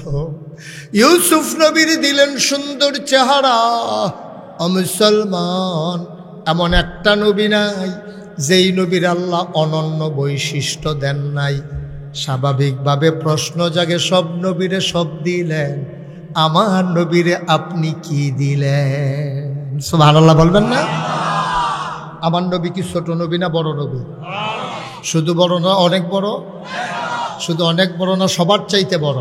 ইউসুফ নবীর দিলেন সুন্দর চেহারা। ও মুসলমান, এমন একটা নবী নাই যেই নবীর আল্লাহ অনন্য বৈশিষ্ট্য দেন নাই। স্বাভাবিকভাবে প্রশ্ন জাগে, সব নবীরে সব দিলেন, আমার নবীরে আপনি কি দিলেন? সুবহানাল্লাহ বলবেন না? আমার নবী কি ছোট নবী না বড় নবী? শুধু বড় না অনেক বড়? শুধু অনেক বড় না সবার চাইতে বড়?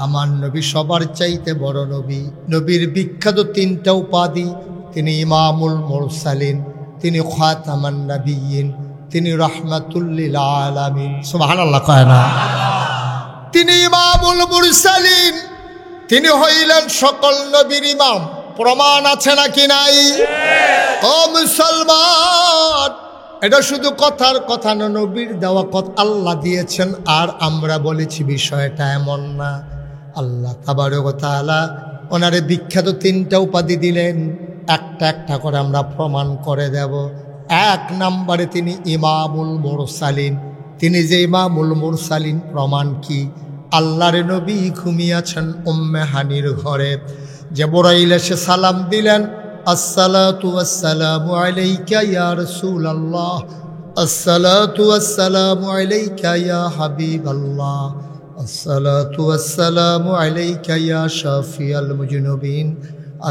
আমার নবী সবার চাইতে বড় নবী। নবীর বিখ্যাত তিনটা উপাধি, তিনি ইমামুল মুরসালিন, তিনি খাতামান নবিয়্যিন, তিনি রাহমাতুল লিল আলামিন। সুবহানাল্লাহ কয় না? তিনি ইমামুল মুরসালিন, তিনি হইলেন সকল নবীর ইমাম। প্রমাণ আছে নাকি নাই? ও মুসলমান, এটা শুধু কথার কথা না, নবীর দেওয়া কথা আল্লাহ দিয়েছেন। আর আমরা বলেছি বিষয়টা এমন না। আল্লাহ তাবারক ওয়া তাআলা ওনারে বিখ্যাত তিনটা উপাধি দিলেন, একটা একটা করে আমরা প্রমাণ করে দেব। এক নম্বরে তিনি ইমামুল মুরসালিন। তিনি যে ইমামুল মুরসালিন, প্রমাণ কি? আল্লাহর নবী ঘুমিয়েছেন উম্মে হানির ঘরে, জিবরাইল এসে সালাম দিলেন, আসসালাতু ওয়াসসালামু আলাইকা ইয়া রাসূলুল্লাহ, আসসালাতু ওয়াসসালামু আলাইকা ইয়া হাবিবাল্লাহ, আসসালাতু ওয়াসসালামু আলাইকা ইয়া শাফিয়াল মুজনিবিন,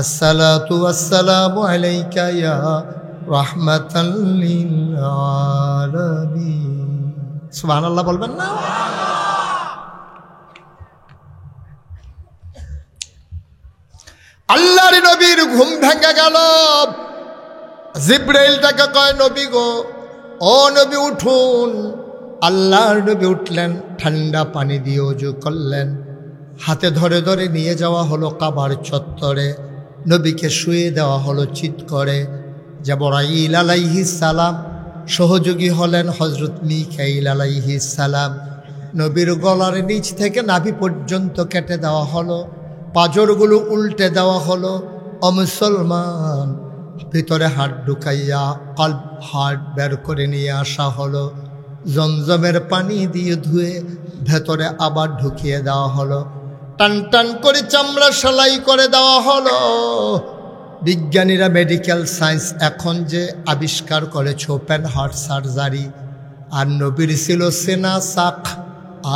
আসসালাতু ওয়াসসালামু আলাইকা ইয়া রাহমাতাল লিল আলামিন। সুবহানাল্লাহ বলবেন না? আল্লাহর নবীর ঘুম ভেঙে গেল। জিবরাইল তাকে কয়, নবী গো, ও নবী উঠুন। আল্লাহর নবী উঠলেন, ঠান্ডা পানি দিয়ে ওযু করলেন, হাতে ধরে ধরে নিয়ে যাওয়া হলো কাবার চত্বরে। নবীকে শুয়ে দেওয়া হলো চিৎ করে। জিবরাইল আলাইহিস সালাম সহযোগী হলেন হযরত মিকাইল আলাইহিস সালাম। নবীর গলার নিচ থেকে নাভি পর্যন্ত কেটে দেওয়া হলো, পাঁজরগুলো উল্টে দেওয়া হলো। ও মুসলমান, ভিতরে হাত ঢুকাইয়া কলব হার্ট বের করে নিয়ে আসা হলো। জমজমের পানি দিয়ে ধুয়ে ভেতরে আবার ঢুকিয়ে দেওয়া হলো। টান টান করে চামড়া সেলাই করে দেওয়া হলো। বিজ্ঞানীরা মেডিকেল সায়েন্স এখন যে আবিষ্কার করেছে ওপেন হার্ট সার্জারি, আর নবীর ছিল সেনা সাক,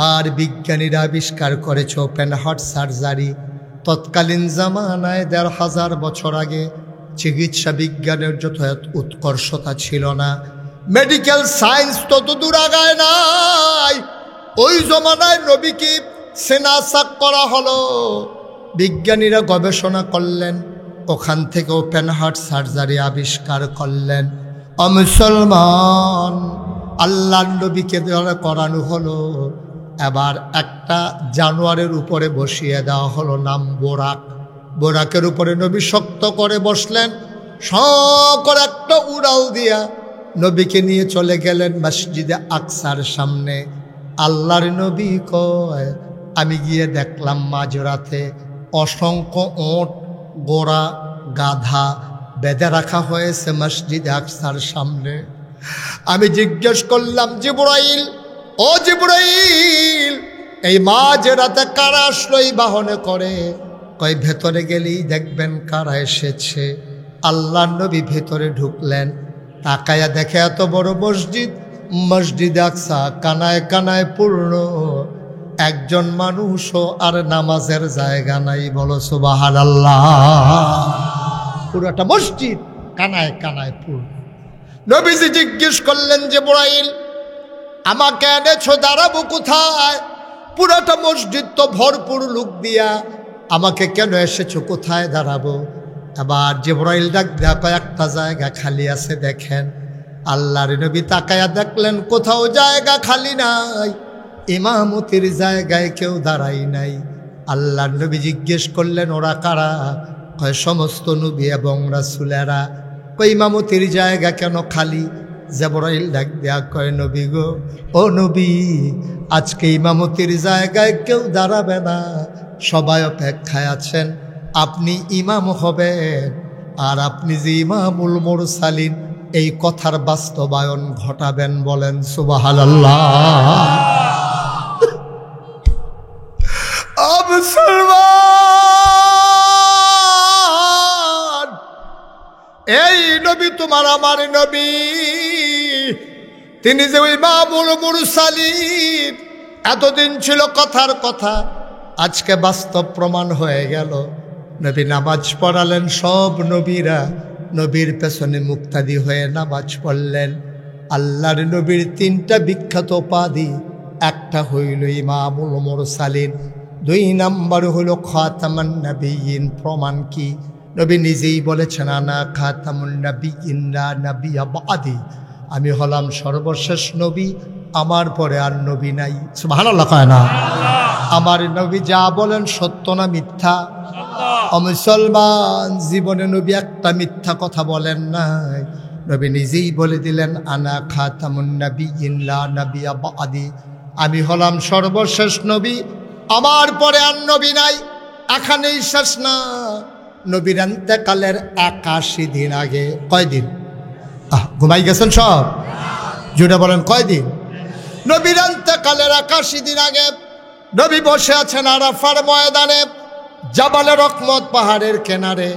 আর বিজ্ঞানীরা আবিষ্কার করেছে ওপেন হার্ট সার্জারি। তৎকালীন জামানায় ১৫০০ বছর আগে চিকিৎসা বিজ্ঞানের যত উৎকর্ষতা ছিল না, মেডিকেল সায়েন্স তত দূর আগায় নাই। ওই জমানায় নবীকে সেনা সাক করা হলো, বিজ্ঞানীরা গবেষণা করলেন, ওখান থেকে ওপেন হার্ট সার্জারি আবিষ্কার করলেন। মুসলমান, আল্লাহর নবীকে দ্বারা করানো হলো। এবার একটা জানোয়ারের উপরে বসিয়ে দেওয়া হলো, নাম বোরাক। বোরাকের উপরে নবী শক্ত করে বসলেন, সকল একটা উড়াল দিয়া নবীকে নিয়ে চলে গেলেন মসজিদে আকসার সামনে। আল্লাহর নবী কয়, আমি গিয়ে দেখলাম মাঝরাতে অসংখ্য ওট, গোড়া, গাধা বেঁধে রাখা হয়েছে মসজিদে আকসার সামনে। আমি জিজ্ঞেস করলাম, জিবরাইল, ও জিবরাইল, এই মাঝরাতে কারা আসলো এই বাহনে করে? কয়, ভেতরে গেলেই দেখবেন কারা এসেছে। আল্লাহর নবী ভেতরে ঢুকলেন, তাকায়া দেখে এত বড় মসজিদ, মসজিদ আকসা কানায় কানায় পূর্ণ, একজন মানুষও আর নামাজের জায়গা নাই। বলো সুবহানাল্লাহ। পুরোটা মসজিদ কানায় কানায় পূর্ণ। নবীজি জিজ্ঞেস করলেন, জিবরাইল, আমাকে এনেছো, দাঁড়াবো কোথায়? পুরোটা মসজিদ তো ভরপুর লোক দিয়া, আমাকে কেন এসেছো, কোথায় দাঁড়াবো? আবার জিবরাইল ডাক দেখা, একটা জায়গা খালি আছে দেখেন। আল্লাহর নবী তাকায়া দেখলেন কোথাও জায়গা খালি নাই, ইমামতির জায়গায় কেউ দাঁড়াই নাই। আল্লাহর নবী জিজ্ঞেস করলেন, ওরা কারা? কয়, সমস্ত নবী এবং রাসূলেরা। কয়, ইমামতির জায়গা কেন খালি? জিবরাইল ডাক দেয়া কয়, নবী গো, ও নবী, আজকে ইমামতির জায়গায় কেউ দাঁড়াবে না, সবাই অপেক্ষায় আছেন আপনি ইমাম হবেন, আর আপনি যে ইমামুল মুরসালিন এই কথার বাস্তবায়ন ঘটাবেন। বলেন সুবহানাল্লাহ। মুসলমান, এই নবী তোমার আমার নবী, তিনি যে ইমামুল মুরসালিন, এতদিন ছিল কথার কথা, আজকে বাস্তব প্রমাণ হয়ে গেল। নবী নামাজ পড়ালেন, সব নবীরা নবীর পেছনে মুক্তাদি হয়ে নামাজ পড়লেন। আল্লাহর নবীর 3টা বিখ্যাত উপাধি, একটা হইল ইমামুল মুরসালিন, 2 নাম্বার হইল খাতামুন নবিয়্যিন। প্রমাণ কি? নবী নিজেই বলেছেন, আনা খাতামুন নবিয়্যিন লা নবিয়্যা বাদি, আমি হলাম সর্বশেষ নবী, আমার পরে আর নবী নাই। সুবহানাল্লাহ কয় না? আমার নবী যা বলেন সত্য না মিথ্যা? মুসলমান, জীবনে নবী একটা মিথ্যা কথা বলেন নাই। নবী নিজেই বলে দিলেন, আনা খাতামুন নবিয়্যিন লা নবিয়্যা বাদি, আমি হলাম সর্বশেষ নবী, আমার পরে আর নবী নাই। এখানেই শেষ না, নবীর ইন্তেকালের 81 দিন আগে। কয়দিন? ঘুমাই গেছেন সব? জুড়ে বলেন কয়দিন? নবীর ইন্তেকালের 81 দিন আগে নবী বসে আছেন আরাফার ময়দানে, জাবালে রহমত পাহাড়ের কিনারে।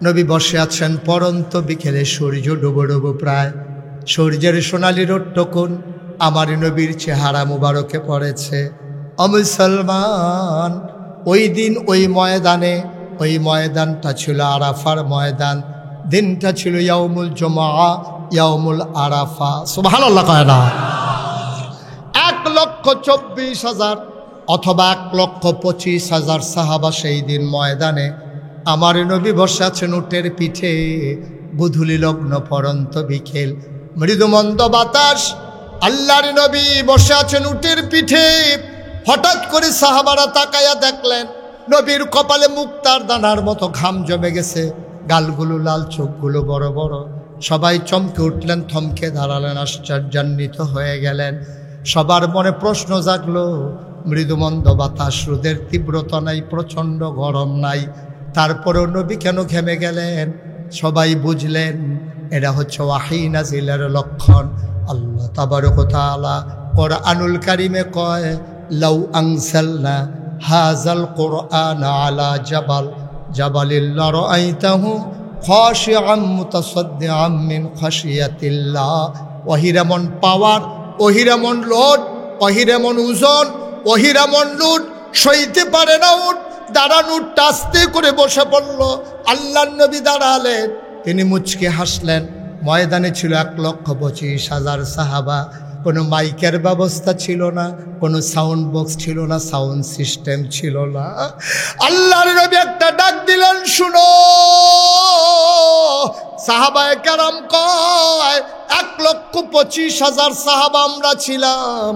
নবী বসে আছেন, পরন্ত বিকেলে সূর্য ডুবো ডুবো প্রায়, সূর্যের সোনালি রোদটুকুন আমার নবীর চেহারা মুবারকে পড়েছে। মুসলমান, ওই দিন ওই ময়দানে, ওই ময়দানটা ছিল আরাফার ময়দান, দিনটা ছিল ইয়াউমুল জুমআ, ইয়াউমুল আরাফা। সুবহানাল্লাহ কয় না? 1,24,000 অথবা 1,25,000 সাহাবা সেই দিন ময়দানে। আমার নবী বসে আছেন উটের পিঠে, বুধুলি লগ্ন পরন্ত বিকেল, মৃদুমন্দ বাতাস। আল্লাহর নবী বসে আছেন উটের পিঠে। হঠাৎ করে সাহাবারা তাকায়া দেখলেন নবীর কপালে মুক্তার দানার মতো ঘাম জমে গেছে, গালগুলো লাল, চোখগুলো বড় বড়। সবাই চমকে উঠলেন, থমকে দাঁড়ালেন, আশ্চর্যান্বিত হয়ে গেলেন। সবার মনে প্রশ্ন জাগলো, মৃদুমন্দ বাতাস, রোদের তীব্রতা নাই, প্রচণ্ড গরম নাই, তারপরেও নবী কেন ঘেমে গেলেন? সবাই বুঝলেন এটা হচ্ছে ওয়াহী নাজিলের লক্ষণ। আল্লাহ তাবারক ওয়া তাআলা কুরআনুল কারীমে কয়, লাউ আনসালনা হাযাল কুরআন আলা জাবালিল লারাআইতাহু খাশিআম মুতাসাদ্দিআম মিন খাশিয়াতিল্লাহ। ওহির এমন পাওয়ার, ওহির এমন লোড, ওহির এমন ওজন, ওহির এমন লুট, সইতে পারে না উঠ। দাঁড়ান উঠটা আস্তে করে বসে পড়ল। আল্লাহর নবী দাঁড়ালেন, তিনি মুচকে হাসলেন। ময়দানে ছিল 1,25,000 সাহাবা। কোনো মাইকের ব্যবস্থা ছিল না, কোনো সাউন্ড বক্স ছিল না, সাউন্ড সিস্টেম ছিল না। আল্লাহর নবী একটা ডাক দিলেন, শুনো। সাহাবায়ে কেরাম কয় 1,25,000 সাহাবা আমরা ছিলাম।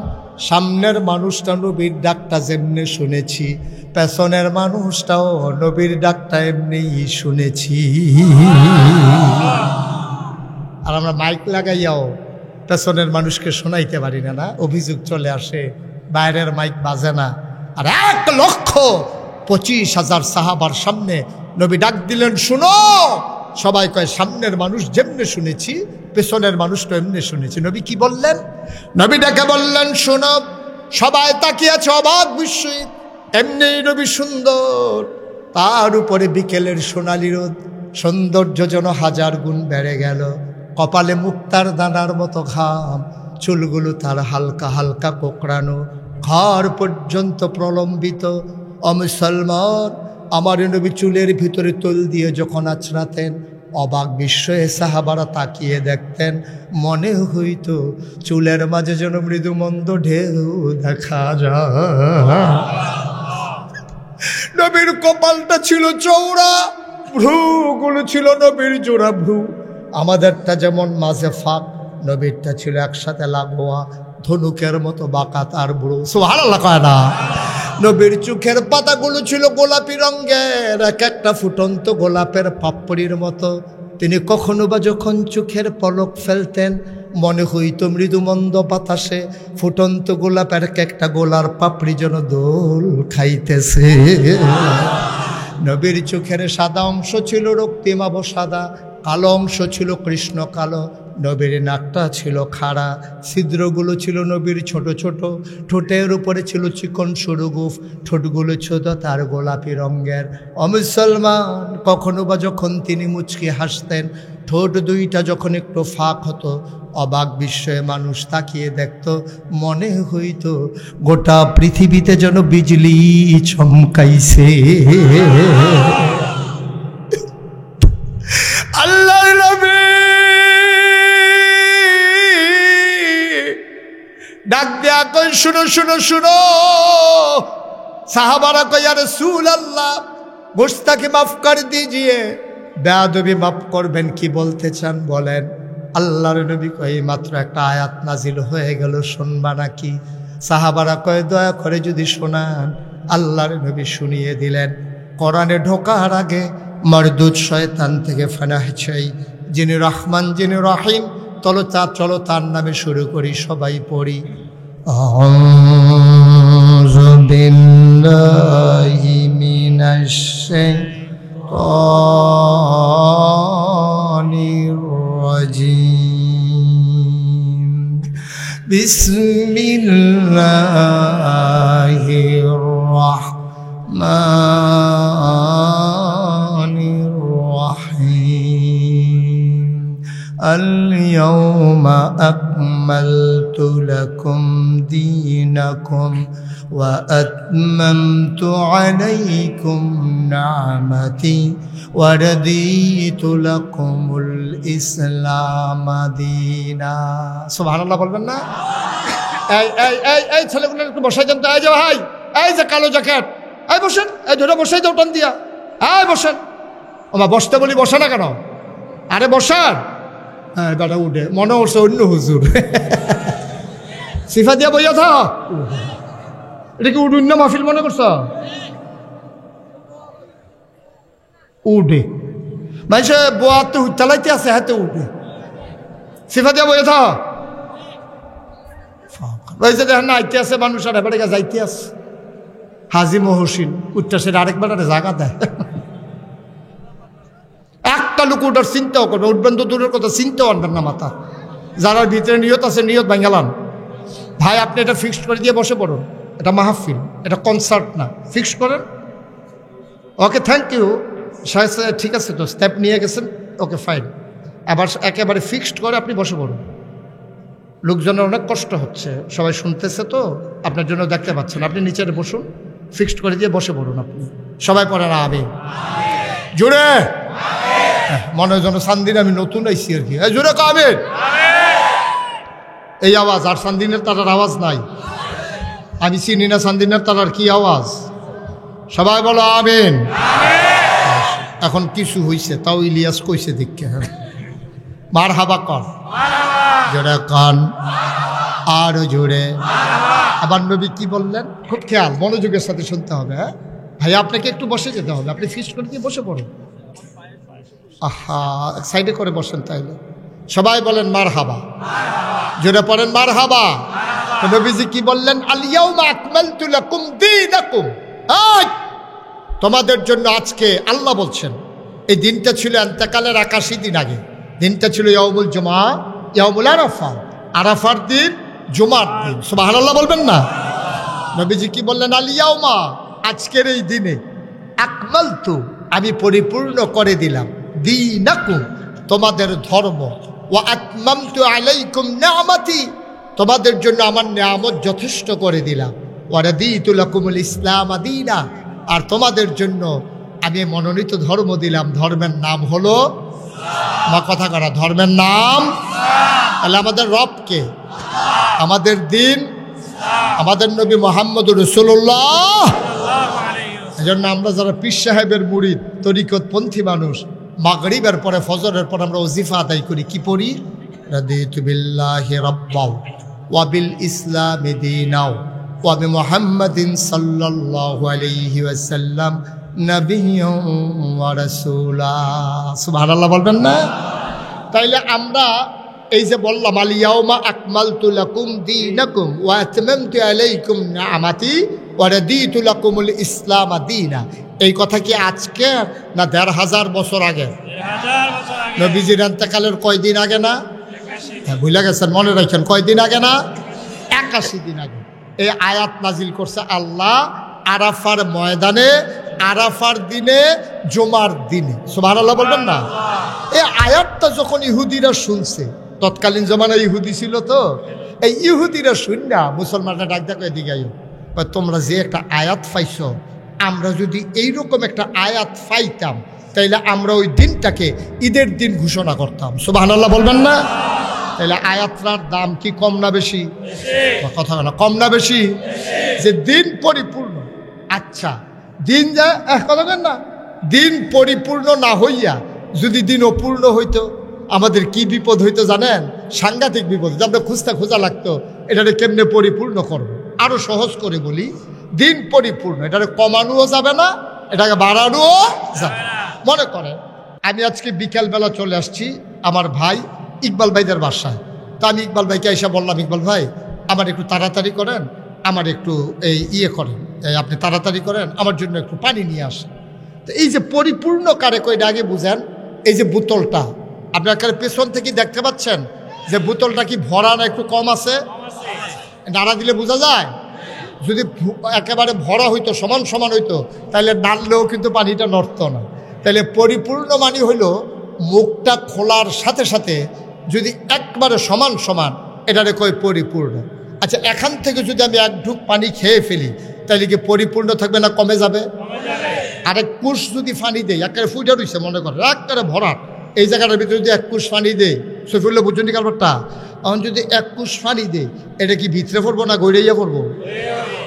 সামনের মানুষটা নবীর ডাকটা যেমনি শুনেছি, পেছনের মানুষটাও নবীর ডাকটা এমনি শুনেছি। আর আমরা মাইক লাগাইয়াও পেছনের মানুষকে শোনাইতে পারি না। না, অভিযোগ চলে আসে, বাইরের মাইক বাজে না। আর 1,25,000 সাহাবার সামনে নবী ডাক দিলেন, শুনো। সবাই কয় সামনের মানুষ যেমনি শুনেছি, পেছনের মানুষটা এমনি শুনেছি। নবী কি বললেন? নবী ডাকে বললেন, শোনো। সবাই তাকিয়েছে অবাক বিস্ময়ে। এমনি নবী সুন্দর, তার উপরে বিকেলের সোনালি রোদ, সৌন্দর্য যেন 1000 গুণ বেড়ে গেল। কপালে মুক্তার দানার মতো ঘাম, চুলগুলো তার হালকা হালকা কোকড়ানো, ঘর পর্যন্ত প্রলম্বিত। মুসলমান, আমার নবী চুলের ভিতরে তোল দিয়ে যখন আছড়াতেন, অবাক বিস্ময়ে সাহাবারা তাকিয়ে দেখতেন। মনে হইত চুলের মাঝে যেন মৃদু মন্দ ঢেউ দেখা যায়। নবীর কপালটা ছিল চৌড়া, ভ্রুগুলো ছিল নবীর জোড়া ভ্রু। আমাদেরটা যেমন মাঝে ফাঁক, নবীরটা ছিল একসাথে লাগোয়া, ধনুকের মতো বাঁকা তার ভ্রু। সুবহানাল্লাহ কয় না? নবীর চোখের পাতাগুলো ছিল গোলাপি রঙের, এক একটা ফুটন্ত গোলাপের পাপড়ির মতো। তিনি কখনো বা যখন চোখের পলক ফেলতেন, মনে হইত মৃদুমন্দ বাতাসে ফুটন্ত গোলাপের এক একটা গোলার পাপড়ি যেন দোল খাইতেছে। নবীর চোখের সাদা অংশ ছিল রক্তিমাভ সাদা, কালো অংশ ছিল কৃষ্ণ কালো। নবীর নাকটা ছিল খাড়া, ছিদ্রগুলো ছিল নবীর ছোট ছোট। ঠোঁটের উপরে ছিল চিকন সরু গোঁফ, ঠোঁটগুলো ছোট তার গোলাপি রঙের। মুসলমান, কখনো বা যখন তিনি মুচকি হাসতেন, ঠোঁট দুইটা যখন একটু ফাঁক হতো, অবাক বিস্ময়ে মানুষ তাকিয়ে দেখত। মনে হইত গোটা পৃথিবীতে যেন বিজলি চমকাইছে। আল্লাহর নবী ডাক দেয়া কই, শুনো শুনো শুনো। সাহাবারা কই, ইয়া রাসূলুল্লাহ গুস্তাখি মাফ কর দিজিয়ে। বেয়াদবি মাফ করবেন, কি বলতে চান বলেন। আল্লাহর নবী কই, মাত্র একটা আয়াত নাজিল হয়ে গেল, শুনবা নাকি? সাহাবারা কয়, দয়া করে যদি শোনান। আল্লাহর নবী শুনিয়ে দিলেন। কোরআনে ঢোকার আগে মরদুদ শয়তান থেকে ফানাহ চাই, যিনি রহমান যিনি রহিম। চলো তার নামে শুরু করি, সবাই পড়ি। আউযু বিল্লাহি মিনাশ শাইতানির রাজিম। বিসমিল্লাহির রাহমানির রাহিম। اليوم أكملت لكم دينكم وأتممت عليكم نعمتي ورضيت لكم الإسلام دينا। سبحان الله বলবেন না? এই ছেলেগুলো একটু বসাই দেন তো। এই যে ভাই, এই যে কালো জ্যাকেট, এই বসেন, এই ধরে বসাই দাও টান দিয়া। এই বসেন। ওমা বসতে বলি, বসে না কেন? আরে বসান। হ্যাঁ, দাদা উঠে মনে হচ্ছে অন্য হুজুর। সিফা দিয়া বইয়া থা। এটা কি উঠুন না মাহফিল মনে করছ? উঠে মানুষে বোয়াতে চালাইতে আছে, হাতে উঠে সিফা দিয়া বইয়া থা। দেখেন না, আইতে আছে মানুষ, আর এবারে যাইতে আছে। হাজি মহসিন উঠতে সে আরেকবার জায়গা দেয়। একটা লোক উঠার চিন্তাও করবে, উঠবেন তো দূরের কথা, চিন্তাও আনবেন না মাথা। যারা ভিতরে নিয়ত আছে, নিয়ত ভাঙ্গালান। ভাই আপনি এটা ফিক্সড করে দিয়ে বসে পড়ুন। এটা মাহফিল, এটা কনসার্ট না, ফিক্সড করেন। ওকে, থ্যাংক ইউ। সাহেব ঠিক আছে তো স্টেপ নিয়ে গেছেন, ওকে ফাইন। আবার একেবারে ফিক্সড করে আপনি বসে পড়ুন। লোকজনের অনেক কষ্ট হচ্ছে, সবাই শুনতেছে তো আপনার জন্য দেখতে পাচ্ছেন, আপনি নিচে বসুন, ফিক্সড করে দিয়ে বসে পড়ুন। আপনি সবাই পড়েন আমিন জোরে, মনে হয় যেন সান্দিন আমি নতুন আইসি আর কি, জোরে আমিন। এই আওয়াজ, আর সান্দিনের তারার আওয়াজ নাই। আমি চিনি না সান্দিনের তারার কি আওয়াজ, সবাই বলো আমিন। এখন কিছু হইছে, তাও ইলিয়াস কইছে দেখে, হ্যাঁ মার হাবা কর, জোরে কান আরো জোরে। আবার নবী কি বললেন, খুব খেয়াল মনোযোগের সাথে শুনতে হবে। হ্যাঁ ভাই, আপনাকে একটু বসে যেতে হবে, আপনি ফিক্সড করে দিয়ে বসে পড়ুন। আহা, সাইডে করে বসেন তাইলে। সবাই বলেন মার হাবা, জোরে পড়েন মার হাবা। নবীজি কি বললেন, আল ইয়াউমা আকমালতু লাকুম দীনাকুম। তোমাদের জন্য আজকে, আল্লাহ বলছেন, এই দিনটা ছিল ইন্তেকালের 81 দিন আগে। দিনটা ছিল ইয়াউমুল জুমা, ইয়াউমুল আরাফা, আরাফার দিন, জুমার দিন। সুবহানাল্লাহ বলবেন না? নবীজি কি বললেন, আল ইয়াউমা, আজকের এই দিনে, আকমালতু, আমি পরিপূর্ণ করে দিলাম, দীনাকুম, তোমাদের ধর্ম, ওয়া আতমামতু আলাইকুম নিআমাতি, তোমাদের জন্য আমার নিয়ামত যথেষ্ট করে দিলাম, ওয়া রাদিতু লাকুমুল ইসলাম দীনা, আর তোমাদের জন্য আমি মনোনীত ধর্ম দিলাম, ধর্মের নাম হলো, আমার কথা করা, ধর্মের নাম। তাহলে আমাদের রবকে, আমাদের দিন, আমাদের নবী মুহাম্মদুর রাসূলুল্লাহ। এজন্য আমরা যারা পীর সাহেবের মুরিদ, তরিকতপন্থী মানুষ, মাগরিবের পরে, ফজরের পর আমরা ওজিফা আদায় করি। কি পড়ি? রাদিতু বিল্লাহি রাব্বাও ওয়া বিল ইসলামি দীনাও ওয়া বি মুহাম্মাদিন সাল্লাল্লাহু আলাইহি ওয়াসাল্লাম নাবিয়্যুন ওয়া রাসূলা। সুবহানাল্লাহ বলবেন না? তাইলে আমরা এই যে বললাম, আল ইয়াউমা আকমালতু লাকুম দীনাকুম ওয়া আতমামতু আলাইকুম নিআমাতি ওয়া রাদিতু লাকুমুল ইসলাম দীনা, এই কথা কি আজকে না ১৫০০ বছর আগে? নবীজির ইন্তেকালের কয়দিন আগে না? হ্যাঁ ভুলে গেছেন, মনে রাখেন, কয়দিন আগে না? ৮১ দিন আগে। এই আয়াত নাজিল করছে আল্লাহ আরাফার ময়দানে, আরাফার দিনে, জুমার দিনে। সুবহানাল্লাহ বলবেন না? এই আয়াতটা যখন ইহুদিরা শুনছে, তৎকালীন জমানায় ইহুদি ছিল তো, এই ইহুদিরা শুননা মুসলমানরা ডাক ডাক এদিকে আইও, তোমরা যে একটা আয়াত পাইছ, আমরা যদি এইরকম একটা আয়াত পাইতাম তাইলে আমরা ওই দিনটাকে ঈদের দিন ঘোষণা করতাম। সুবহানাল্লাহ বলবেন না? তাহলে আয়াতটার দাম কি কম না বেশি? কথা না, কম না বেশি? যে দিন পরিপূর্ণ। আচ্ছা, দিন যা কথা বলেন না, দিন পরিপূর্ণ না হইয়া যদি দিন অপূর্ণ হইতো, আমাদের কি বিপদ হইতো জানেন? সাংঘাতিক বিপদ। আমরা খোঁজা লাগতো এটাকে কেমনে পরিপূর্ণ করব। আরো সহজ করে বলি, দিন পরিপূর্ণ, এটাকে কমানোও যাবে না, এটাকে বাড়ানোও যাবে না। মনে করেন আমি আজকে বিকেলবেলা চলে আসছি আমার ভাই ইকবাল ভাইদের বাসায়। তা আমি ইকবাল ভাইকে এসে বললাম, ইকবাল ভাই আমার একটু তাড়াতাড়ি করেন, আমার একটু করেন, আপনি তাড়াতাড়ি করেন, আমার জন্য একটু পানি নিয়ে আসেন। তো এই যে পরিপূর্ণ কারে কয়টা আগে বুঝেন, এই যে বোতলটা আপনার পেছন থেকে দেখতে পাচ্ছেন যে বোতলটা কি ভরা না একটু কম আছে? নাড়া দিলে বোঝা যায়। যদি একেবারে ভরা হইতো, সমান সমান হইতো, তাহলে নাড়লেও কিন্তু পানিটা নড়ত না। তাহলে পরিপূর্ণ মানে হইল মুখটা খোলার সাথে সাথে যদি একবারে সমান সমান, এটারে কয় পরিপূর্ণ। আচ্ছা, এখান থেকে যদি আমি এক ঢুক পানি খেয়ে ফেলি তাহলে কি পরিপূর্ণ থাকবে না কমে যাবে? আরেক কুশ যদি পানি দেয়, একেবারে ফুইটা রয়েছে মনে করে একেবারে ভরাট, এই জায়গাটার ভিতরে যদি এক কুশ পানি দেয়, সফিউল্লাহ বুঝুন কারবারটা, এখন যদি এক কুশ পানি দেয়, এটা কি ভিতরে পড়বো না গড়াইয়া পড়বো?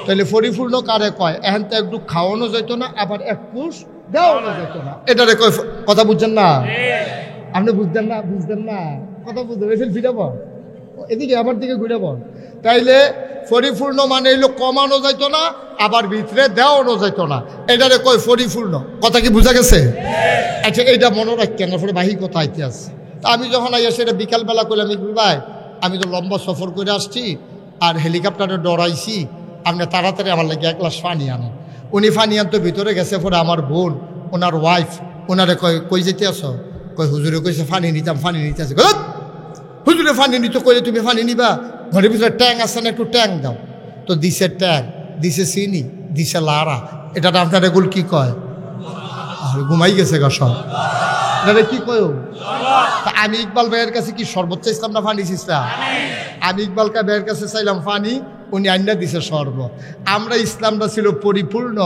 তাহলে পরিপূর্ণ কারে কয়? এখন তো একটু খাওয়ানো যেত না, আবার এক কুশ দেওয়ানো যেত না, এটারে কয়। কথা বুঝছেন না? আপনি বুঝতেন না? বুঝতেন না? কথা বুঝতেন? ফিরাব এদিকে, আমার দিকে ঘুরে বল। তাইলে পরিপূর্ণ মানে এলো কমানো যাইতো না, আবার ভিতরে দেওয়ানো যাইতো না, এটারে কয় পরিপূর্ণ। কথা কি বুঝা গেছে? আচ্ছা, এইটা মনে রাখতেন, পরে বাহি কথা আইতে আসছে। তা আমি যখন আইসি এটা বিকালবেলা করলাম, ইকবাল ভাই আমি তো লম্বা সফর করে আসছি, আর হেলিকপ্টারে ডরাইছি, আপনি তাড়াতাড়ি আমার লাগে 1 গ্লাস পানি আনেন। উনি পানি আনতো, ভিতরে গেছে। পরে আমার বোন, ওনার ওয়াইফ, ওনারে কই যেতে আসো? কই হুজুরে কইছে পানি নিতাম, পানি নিতে আসে। হুজুরে পানি নিত, কইলে তুমি পানি নিবা? ঘরের ভিতরে ট্যাং আছে না, একটু ট্যাং দাও। তো দিছে ট্যাং, দিছে চিনি, দিছে লাড়া। এটা আপনার এগুলো কি কয়? আর ঘুমাই গেছে গা সব কি কয় আমি ইকবাল ভাইয়ের কাছে কি সর্বোচ্চ ইসলাম না ফানি ইসলাম আমি ইকবাল ভাইয়ের কাছে চাইলাম ফানি উনি আইনা দিছে শরবত আমরা ইসলামটা ছিল পরিপূর্ণ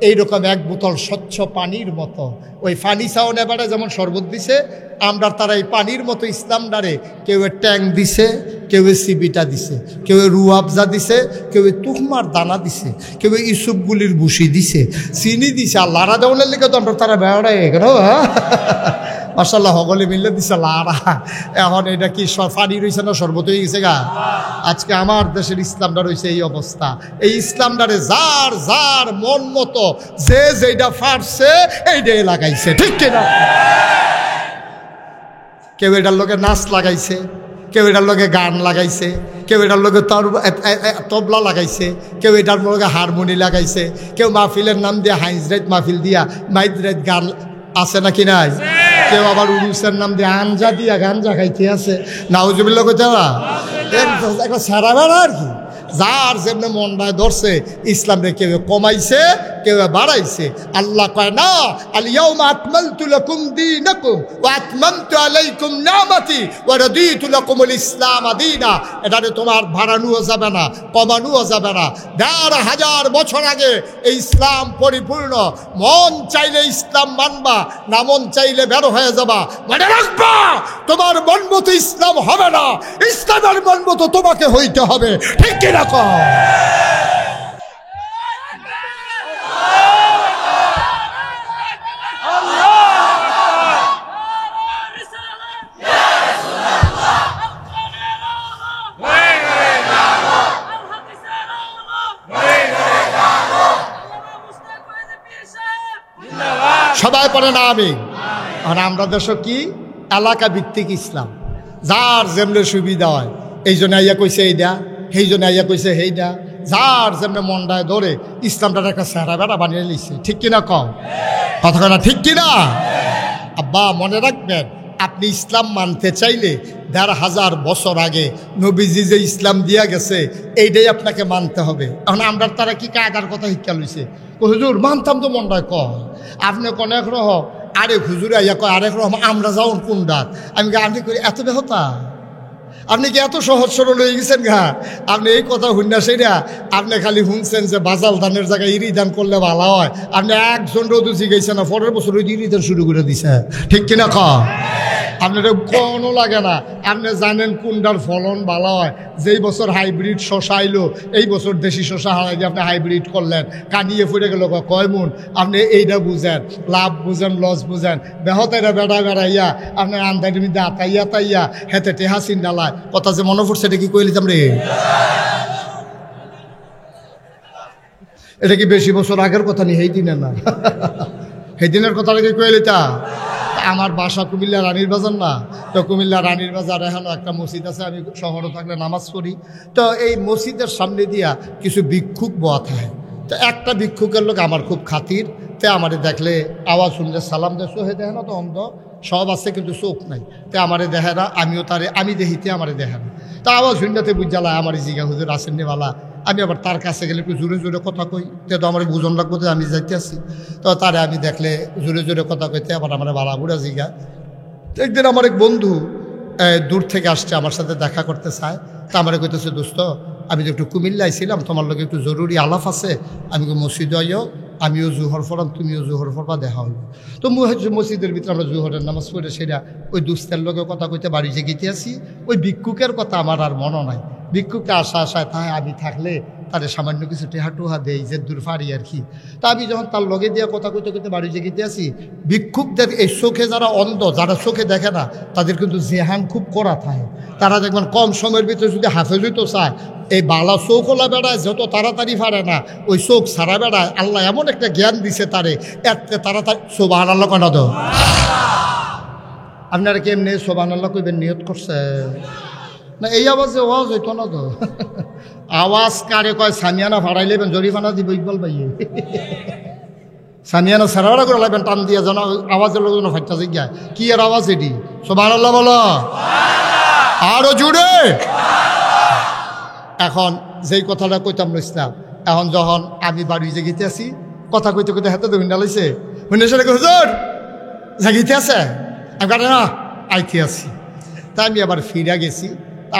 এইরকম এক বোতল স্বচ্ছ পানির মতো ওই ফানি চাওন এবারে যেমন শরবত দিছে আমরা তারা এই পানির মতো ইসলামটারে কেউ ট্যাং দিছে কেউ সিবিটা দিছে কেউ রুয়াবজা দিছে কেউ তুহমার দানা দিছে কেউ ইসুপগুলির ভুসি দিছে চিনি দিছে আর লাড়া দেওয়ানের লেগে তো আমরা তারা বেড়ায় কেন মাশাআল্লাহ সকলে মিললে দিছে লাড়া এখন এটা কি পানি রয়েছে না শরবত হয়ে গেছে গা আজকে আমার দেশের ইসলামটা রয়েছে এই অবস্থা এই ইসলামটারে যার যার মন মতো যে যেটা ফারছে এইটাই লাগাইছে ঠিক কিনা কেউ এটার লোকে নাচ লাগাইছে কেউ এটার লোকে গান লাগাইছে কেউ এটার লোকে তবলা লাগাইছে কেউ এটার লোকে হারমোনি লাগাইছে কেউ মাহফিলের নাম দিয়ে হাইজরাইত মাহফিল দিয়া মাইজরাইত গান আছে নাকি নাই কেউ আবার উরুসের নাম দিয়ে আঞ্জা দিয়া গাঞ্জা খাইতে আছে নাউজুবিল্লাহ কইতে না একটা সারা বেড়া আর কি যার যেমনি মনটায় ধরছে ইসলামরে কেউ কমাইছে কেউ বাড়াইছে আল্লাহ কয় না আল-ইয়াওমা আকমালতু লাকুম দীনাকুম ওয়া আতমামতু আলাইকুম নি'মাতি ওয়া রাদিতু লাকুমুল ইসলাম দীনা এটারে তোমার বাড়ানোও যাবে না কমানোও যাবে না ১৫০০ বছর আগে এই ইসলাম পরিপূর্ণ মন চাইলে ইসলাম মানবা না মন চাইলে বের হয়ে যাবা মনে রাখবা তোমার মন মতো ইসলাম হবে না ইসলামের মন মতো তোমাকে হইতে হবে ঠিক কি না কও সবাই পড়ে না আমি আর আমরা দেশ কি এলাকা ভিত্তিক ইসলাম যার যেমনি সুবিধা হয় এই জন্য আইয়া কইছে এইটা সেই জন্য আইয়া কইছে সেইটা যার যেমনি মনটায় ধরে ইসলামটার একটা সেরা বেড়া বানিয়ে নিচ্ছে ঠিক কিনা কম কথা কথা ঠিক কিনা আব্বা মনে রাখবেন আপনি ইসলাম মানতে চাইলে ১৫০০ বছর আগে নবীজি যে ইসলাম দিয়া গেছে এইটাই আপনাকে মানতে হবে এখন আমরা তারা কি কায়দার কথা শিক্ষা লইছে হুজুর মানতাম তো মনটায় কয় আপনি অনেক রহ আরেক হুজুরে আইয়া কয় আরেক রকম আমরা যাও কোন ডাক আমি আপনি করি এত বেহতা আপনি কি এত সহজ সরল হয়ে গেছেন গা আপনি এই কথা শুননা সেইটা আপনি খালি শুনছেন যে বাজাল ধানের জায়গায় ইরি ধান করলে ভালো হয় আপনি একজন রোদ শিখাইছেন না পরের বছর ওই ইরি ধান শুরু করে দিছে ঠিক কিনা ক আপনার কোনো লাগে না আপনি জানেন কোনটার ফলন ভালো হয় যেই বছর হাইব্রিড শশা আইলো এই বছর দেশি শশা হারাই দিয়ে আপনি হাইব্রিড করলেন কানিয়ে ফুটে গেল কয় মন আপনি এইটা বুঝেন লাভ বুঝেন লস বুঝেন বেহতেরা বেড়া বেড়াইয়া আপনি আন্দাইটের মধ্যে আতাইয়া তাইয়া হেতে টেহা চিন্তালায় কথা যে মনে পড়ছে এটা কি কইলিতাম রে এটা কি বেশি বছর আগের কথা নেই সেই দিনের না সেই দিনের কথাটা কি কইলিতা আমার বাসা কুমিল্লা রানীর বাজার না তো কুমিল্লা রানীর বাজার এখনও একটা মসজিদ আছে আমি শহরে থাকলে নামাজ পড়ি তো এই মসজিদের সামনে দিয়া কিছু ভিক্ষুক বোয়া থাকে তো একটা ভিক্ষুকের লোক আমার খুব খাতির তে আমারে দেখলে আওয়াজ শুনলে সালাম দেশ হয়ে দেখে না তো অন্ধ সব আছে কিন্তু চোখ নাই তে আমারে দেখে না আমিও তারে আমি দেখিতে আমারে দেখে না তা আওয়াজ শুনতে বুঝালা আমার জিগা হুজুর আসেননিওয়ালা আমি আবার তার কাছে গেলে একটু জোরে জোরে কথা কই তে তো আমার বুঝন লাগবো যে আমি যাইতে আসি তো তারে আমি দেখলে জোরে জোরে কথা কইতে আবার আমার বালা বুড়া জিগা একদিন আমার এক বন্ধু দূর থেকে আসছে আমার সাথে দেখা করতে চায় তা আমার কইতেছে দোস্ত আমি তো একটু কুমিল্লায় ছিলাম তোমার লোক একটু জরুরি আলাপ আছে আমি মসজিদে আইও আমিও জোহর পড়াম তুমিও জোহর পড়বা দেখা হইব তো মসজিদের ভিতরে আমরা জোহরের নামাজ পড়ে সেটা ওই দুস্তের লোকের কথা কইতে বাড়ি জেগেতে আসি ওই ভিক্ষুকের কথা আমার আর মনে নাই ভিক্ষুককে আশায় তাই আমি থাকলে তাদের সামান্য কিছু টেহা দেয় যে দূর ফারি আর কি তা আমি যখন তার লগে দিয়ে কথা কইতে কইতে বাড়ি জেগেতে আসি ভিক্ষুকদের এই চোখে যারা অন্ধ যারা চোখে দেখে না তাদের কিন্তু জেহান খুব করা থাকে তারা দেখবেন কম সময়ের ভিতরে যদি হাফেজ হইতে চায় এই বালা চোখওয়ালা বেড়ায় যত তাড়াতাড়ি পারে না ওই চোখ সারা বেড়ায় আল্লাহ এমন একটা জ্ঞান দিছে তারে এত তাড়াতাড়ি সোবাহান আল্লাহ কেন দো আপনারা কেমনি সোবাহান আল্লাহ কইবেন নিয়ত করছে না এই আওয়াজে ওয়াজ হইতো না তো আওয়াজ কারে কয় সামিয়ানা ভাড়াই লেবেন জরিমানা দিব ইকবাল ভাইয়ে সামিয়ানা সারারা করে লাগবেন টান দিয়ে যেন আওয়াজের লোক যেন ফাইটা জিজ্ঞায় কি আর আওয়াজ এটি সোবাহান আল্লাহ বলো আরো জুড়ে এখন যেই কথাটা কইতাম ইসলাম এখন যখন আমি বাড়ি জেগেতে আছি কথা কইতে কইতে হাতে ধরে লাইছে হুনে সেটা হুজুর জাগিতে আছে, আমি কাটে না আইতে আছি। তা আমি আবার ফিরে গেছি।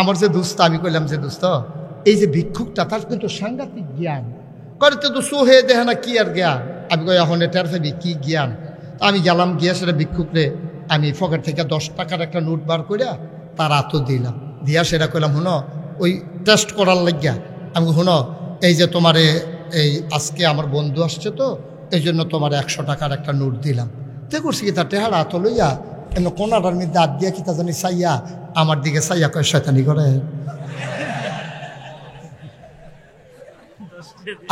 আমার যে দোস্ত, আমি কইলাম যে দোস্ত এই যে ভিক্ষুকটা তার কিন্তু সাংঘাতিক জ্ঞান করে, তো সোহে দেখে না কি আর জ্ঞান। আমি কই এখন এটার ফেবি কি জ্ঞান। তা আমি গেলাম গিয়া সেটা ভিক্ষুকরে আমি পকেট থেকে 10 টাকার একটা নোট বার করিয়া তার হাতও দিলাম, দিয়া সেটা কইলাম হুনো ওই টেস্ট করার লাগিয়া। আমি হুনো এই যে তোমারে এই আজকে আমার বন্ধু আসছে তো এই জন্য তোমার 100 টাকার একটা নোট দিলাম। তে করছি কি তার টেহার হাত লইয়া এমন কোনাটার মধ্যে হাত দিয়া কি তা জানি চাইয়া আমার দিকে চাইয়া কয় শয়তানি করে।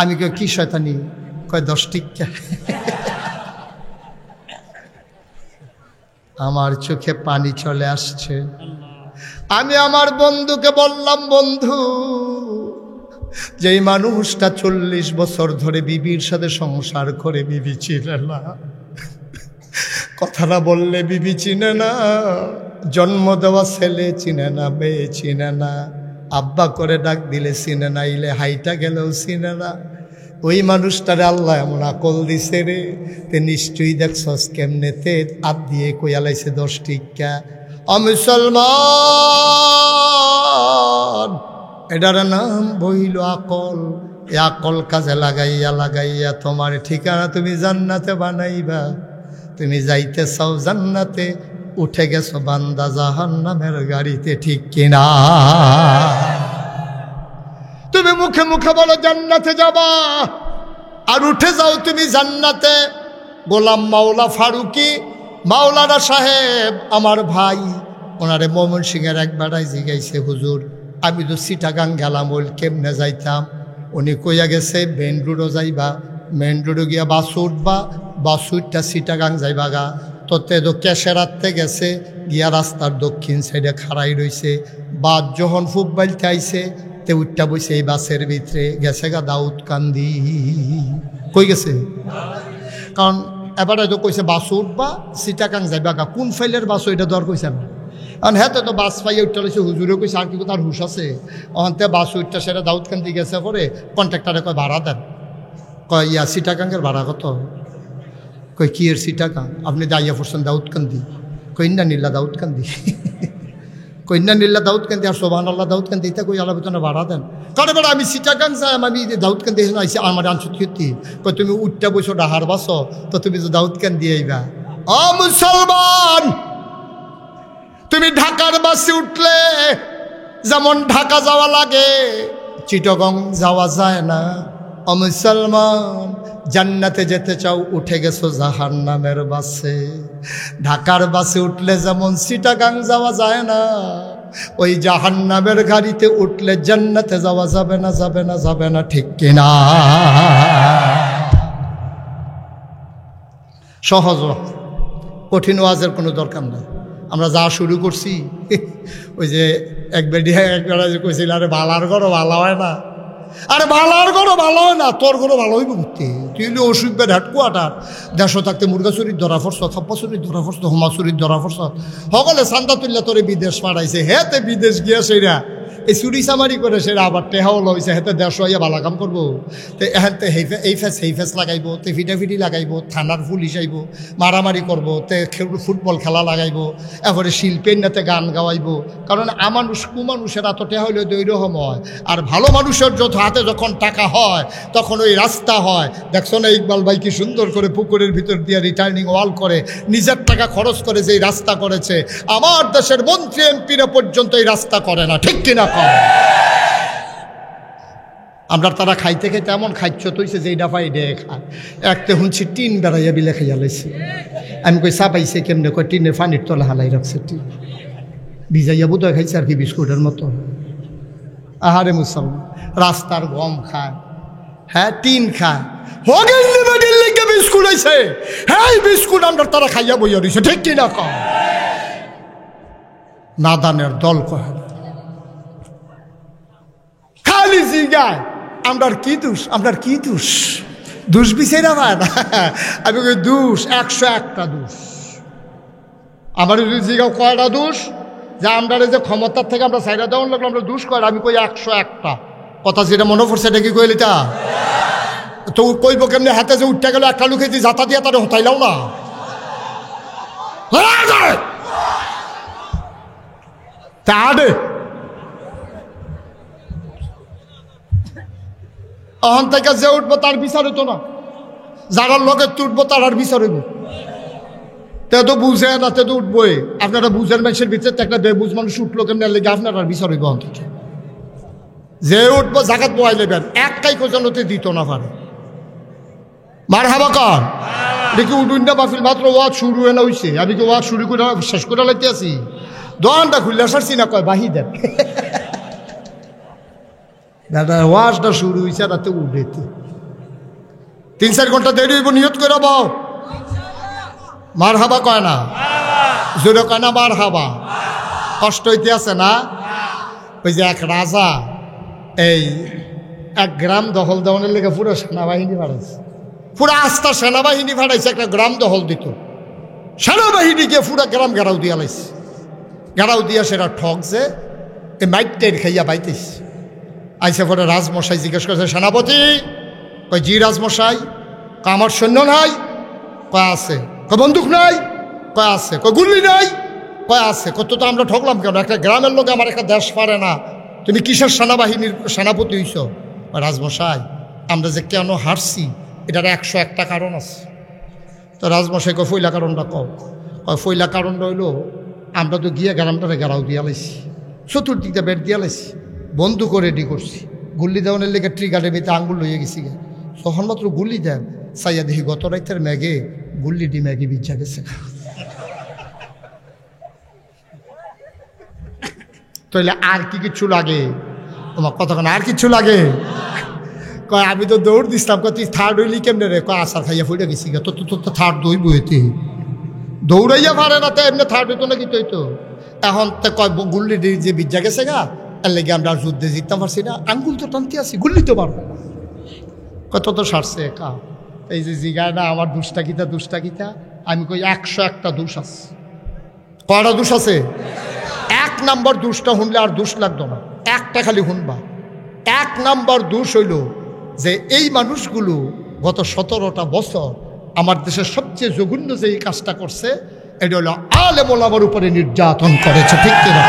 আমি কই কি শয়তানি? কয় 10 টিক্কা। আমার চোখে পানি চলে আসছে। আমি আমার বন্ধুকে বললাম, বন্ধু যেই মানুষটা 40 বছর ধরে বিবির সাথে সংসার করে বিবি চিনে না, কথাটা বললে বিবি চিনে না, জন্ম দেওয়া ছেলে চিনে না, মেয়ে চিনে না, আব্বা করে ডাক দিলে চিনে না, ইলে হাইটা গেলেও চিনে না, ওই মানুষটারে আল্লাহ এমন আকল দিছে রে, তে নিশ্চয়ই দেখছস কেমনে তে আপ দিয়ে কইয়ালাইছে 10 টিক্কা। মুসলমান, এটার নাম বইল আকল। এ আকল কাজে লাগাইয়া লাগাইয়া তোমার ঠিকানা তুমি জান্নাতে বানাইবা। তুমি যাইতে চাও জান্নাতে, উঠে গেছো বান্দা জাহান্নামের গাড়িতে, ঠিক কিনা? তুমি মুখে মুখে বলো জান্নাতে যাবা, আর উঠে যাও তুমি জান্নাতে। গোলাম মাওলা ফারুকি মাওলানা সাহেব আমার ভাই, ওনারে ময়মনসিংহের এক বেড়ায় জিগাইছে, হুজুর আমি তো চিটাগাং গেলাম, ওই কেমনে যাইতাম? উনি কইয়া গেছে মেন রোডও যাইবা, মেন রোডে গিয়া বাস উঠবা, বাস উঠটা চিটাগাং যাইবা গা। তোতে তো কেশেরাতে গেছে গিয়া রাস্তার দক্ষিণ সাইডে খাড়াই রইছে, বাদ যখন ফুক বাইলতে আইছে তে উঠটা বইছে এই বাসের ভিতরে, গেছে গা দাউদকান্দি। কই গেছে? কারণ এবারে তো কইছে বাস উঠবা চিটাগাং যাইবা গা, কোন ফাইলের বাস এটা দর কইছে না। কারণ হ্যাঁ তো বাস পাইয়া উঠতে লইছে, হুজুরে কইছে আর কি তার হুশ আছে। অন্তে বাস উঠটা সেটা দাউদকান্দি গেছে পরে কন্ট্রাক্টারে কয় ভাড়া দেন। কয় ইয়া চিটাগাংয়ের ভাড়া কত? কই কি এর চিটাগাং? আপনি দাইয়া পড়ছেন দাউদকান্দি। কন্যা নীলা দাউদকান্দি, কন্যা নীলা দাউদকান্দি আর সোবান আল্লাহ দাউদকান্দি, এটা কই আল্লাহ বেতনে ভাড়া দেন। কারণ এবার আমি চিটাগাং যাই, আমি দাউদকান্দি আইসি আমার আনসুত ক্ষতি। কই তুমি উঠটা বসো ডাহার বাসো, তো তুমি তো দাউদকান্দি আইবা। ও মুসলমান, তুমি ঢাকার বাসে উঠলে যেমন ঢাকা যাওয়া লাগে, চিটাগং যাওয়া যায় না। ও মুসলমান, জান্নাতে যেতে চাও, উঠে গেছো জাহান্নামের বাসে। ঢাকার বাসে উঠলে যেমন চিটাগাং যাওয়া যায় না, ওই জাহান্নামের গাড়িতে উঠলে জান্নাতে যাওয়া যাবে না, যাবে না, যাবে না, ঠিক কিনা? সহজ, কঠিন ওয়াজের কোনো দরকার নাই। আমরা যা শুরু করছি, ওই যে এক বেডিয়া একবেলা যে কইছিল, আরে ভালার ঘরও ভালো হয় না, আরে ভালার ঘরও ভালো হয় না, তোর ঘরও ভালো হইব ঘুরতে। তুই হলে অসুখ বেড হেডকোয়ার্টার, দেশও থাকতে মুরগা চুরির ধরা পড়ছ, খাপ্পা চুরির ধরা পড়ছ, হোমা চুরির ধরা পড়ছ, সকলে চান্দা তুললে তোরে বিদেশ পাঠাইছে। হেতে বিদেশ গিয়া সেরা এই চুরি চামারি করে সেরা আবার টেহাও লইছে, হেতে দেশ হইয়া ভালো কাম করবো। তো এহেতে এই ফেস লাগাইব, তে ফিটাফিটি লাগাইব, থানার পুলিশ আইব, মারামারি করবো, তে ফুটবল খেলা লাগাইব, এরপরে শিল্পের নেতে গান গাওয়াইব। কারণ আমানুষ কুমানুষের এত টেহা হইলে দৈর সময়, আর ভালো মানুষের যত হাতে যখন টাকা হয় তখন ওই রাস্তা হয়। দেখছো না ইকবাল ভাই কি সুন্দর করে পুকুরের ভিতর দিয়ে রিটার্নিং ওয়াল করে নিজের টাকা খরচ করে যেই রাস্তা করেছে, আমার দেশের মন্ত্রী এমপিরা পর্যন্ত এই রাস্তা করে না, ঠিক কিনা? আমরা তারা খাইতে খাইতে এমন খাইছ তৈছে যে এইটা পাই ডে খায়। একটা শুনছি টিন বেড়াইয়া বিলে খাইয়া লাইছে। আমি কই চা পাইছে কেমনে? কয় টিনের পানির তলা হালাই রাখছে, টিন ভিজাইয়া বোধহয় খাইছে আর কি বিস্কুটের মতো। আহারে মুসলমান, রাস্তার গম খায়, হ্যাঁ টিন খায়, বিস্কুট হয়েছে, হ্যাঁ বিস্কুট আমরা তারা খাইয়া বইয়া দিছে, ঠিক কিনা? কম নাদানের দল কয় খালি জিগায় আমরার কি দোষ, আমরার কি দোষ, দোষ বিচার আমার। আমি কই দোষ 101টা দোষ। আমার জিগাও কয়টা দোষ? যে আমরা যে ক্ষমতার থেকে আমরা সাইডা দেওয়ান লাগলো, আমরা দোষ কয়। আমি কই 101টা কথা, যেটা মনে পড়ছে এটা কি কইলি তা? তো কইব কেমনি হাতে যে উঠতে গেল একটা লুকে দিয়ে জাতা দিয়ে তারা হতাইলাও না তাহলে অহন থেকে যে উঠবো তার বিচার হতো না, যারা লগে উঠবো তার আর বিচার হইব। তে তো বুঝে না, তে তো উঠবোই। আপনারা বুঝেন মানুষের ভিতরে একটা বেবুঝ মানুষ উঠলো কেমনি লেগে আপনার আর বিচার হইব। অন্তত যে উঠবো জাগাত বয়াই লেবেন, একটাই কোজনতে দিত না পারে। মার হাবা কর দেখি উঠুন না বাফিল, মাত্র ওয়াজ শুরু হয়ে না হইছে, আমি কি ওয়াজ শুরু করে শেষ করে লাগতে আছি? দোকানটা খুললে সারছি না, কয় বাহি দেন দাদা ওয়াজটা শুরু হয়েছে রাতে উঠেতে 3-4 ঘন্টা দেরি হইব, নিয়ত করে বাও। মার হাবা কয় না, জোরে কয় না মার হাবা। কষ্ট হইতে আছে না? ওই যে এক রাজা এই 1 গ্রাম দখল দেওয়ানের লেগে পুরো সেনাবাহিনী বাড়াইছে, পুরো আস্থা সেনাবাহিনী ভাড়াইছে, একটা গ্রাম দখল দিত। সেনাবাহিনী গিয়ে পুরো গ্রাম ঘেরাও দিয়া লাইছে, ঘেরাও দিয়া সেটা ঠকছে, এই মাইটের খাইয়া বাইতেছে। আইসে পরে রাজমশাই জিজ্ঞেস করছে, সেনাপতি? কয় জি রাজমশাই। কয় আমার সৈন্য নাই? কয় আছে। কয় বন্দুক নাই? কয় আছে। কয় গুলি নাই? কয় আছে। কত তো আমরা ঠকলাম কেন? একটা গ্রামের লোক আমার একটা দেশ পারে না, তুমি কিসের সেনাবাহিনীর সেনাপতি হইছ? রাজমশাই আমরা যে কেন হারছি এটার 101টা কারণ আছে। তো রাজমশাই কয় ফইলা কারণটা কও। কয় ফইলা কারণটা হইল আমরা তো গিয়ে গ্রামটারে ঘেরাও দিয়া লাইছি, চতুর্দিকটা বেড দিয়া লাইছি, বন্দুকও রেডি করছি, গুল্লি দেওয়ানের লেগে ট্রিগারের ভিতরে আঙ্গুল লইয়া গেছি গে। তখন মাত্র গুল্লি দেন, চাইয়া দেখি গত রাইতের ম্যাগে গুল্লিটি ম্যাগে বিচ্ছা গেছে। তাইলে আর কি কিচ্ছু লাগে? তোমার কতক্ষণ আর কিচ্ছু লাগে? কয় আমি তো দৌড় দিছিলাম। কয় তুই থার্ড হইলি কেমনে রে? কয় আসার খাইয়া ফুটে গেছি গে। তো তো থার্ড দইব এতে, দৌড়াইয়া পারে না, তো এমনি থার্ড হইতো নাকি? তুই তো এখন তো কয় গুল্লি যে বিজ্জা গেছে গা, এর লেগে আমরা যুদ্ধে জিততে পারছি না, আঙ্গুল তো টানতে আসি, গুল্লি তো পারবো না। কত তো সারছে একা। এই যে জিগায় না আমার দুষ্টা গীতা, দুষ্টা গীতা, আমি কই 101টা দোষ আছে। কয়টা দোষ আছে? 1 নম্বর দোষটা শুনলে আর দোষ লাগতো না, একটা খালি শুনবা। 1 নম্বর দোষ হইল যে এই মানুষগুলো গত 17টা বছর আমার দেশের সবচেয়ে জঘন্য যে এই কাজটা করছে, এটা হলো আলেম ওলামার উপরে নির্যাতন করেছে। ঠিক কিনা?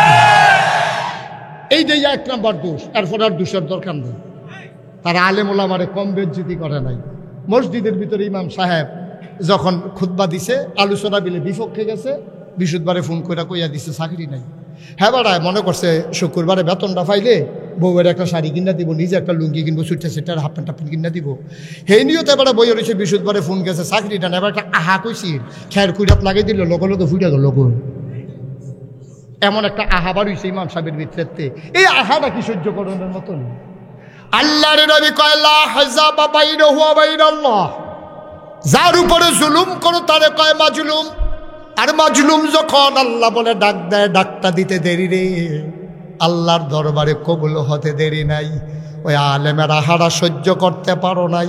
এইটাই 1 নম্বর দোষ। এরপর আর দোষের দরকার নেই। তারা আলেম ওলামারে কম বেজ্জতি করে নাই। মসজিদের ভিতরে ইমাম সাহেব যখন খুতবা দিছে, আলোচনা বিলে বিপক্ষে গেছে, বৃহস্পতিবারে ফোন করে কইয়া দিছে চাকরি নাই। হ্যাঁ বাড়ায় মনে করছে শুক্রবারে বেতনটা পাইলে বউয়ের একটা শাড়ি কিনা দিব, নিজে একটা লুঙ্গি কিনবো, ছুটতে সেটার হাফ প্যান্ট টাফ কিনা দিব। সেই নিয়েও তো এবারে বইয়ের রয়েছে, বৃহস্পতিবারে ফোন গেছে চাকরিটা না, এবার একটা আহা কইছিল, খের কুইরাত লাগিয়ে দিল, লগে লগে ফুটে গেল। এমন একটা আহা বাড়িয়েছে ইমাম সাহেবের ভিতরে, এই আহাটা কি সহ্য করানোর মতন? আল্লাহর নবী কয় লা হাজাবা বাইনাহু ওয়া বাইনাল্লাহ, যার উপরে জুলুম করো তারে কয় মাজলুম। আর মাজলুম যখন আল্লাহ বলে ডাক দেয়, ডাকটা দিতে দেরি রে, আল্লাহর দরবারে কবুল হতে দেরি নাই। ওই আলেমের আহারা সহ্য করতে পারো নাই।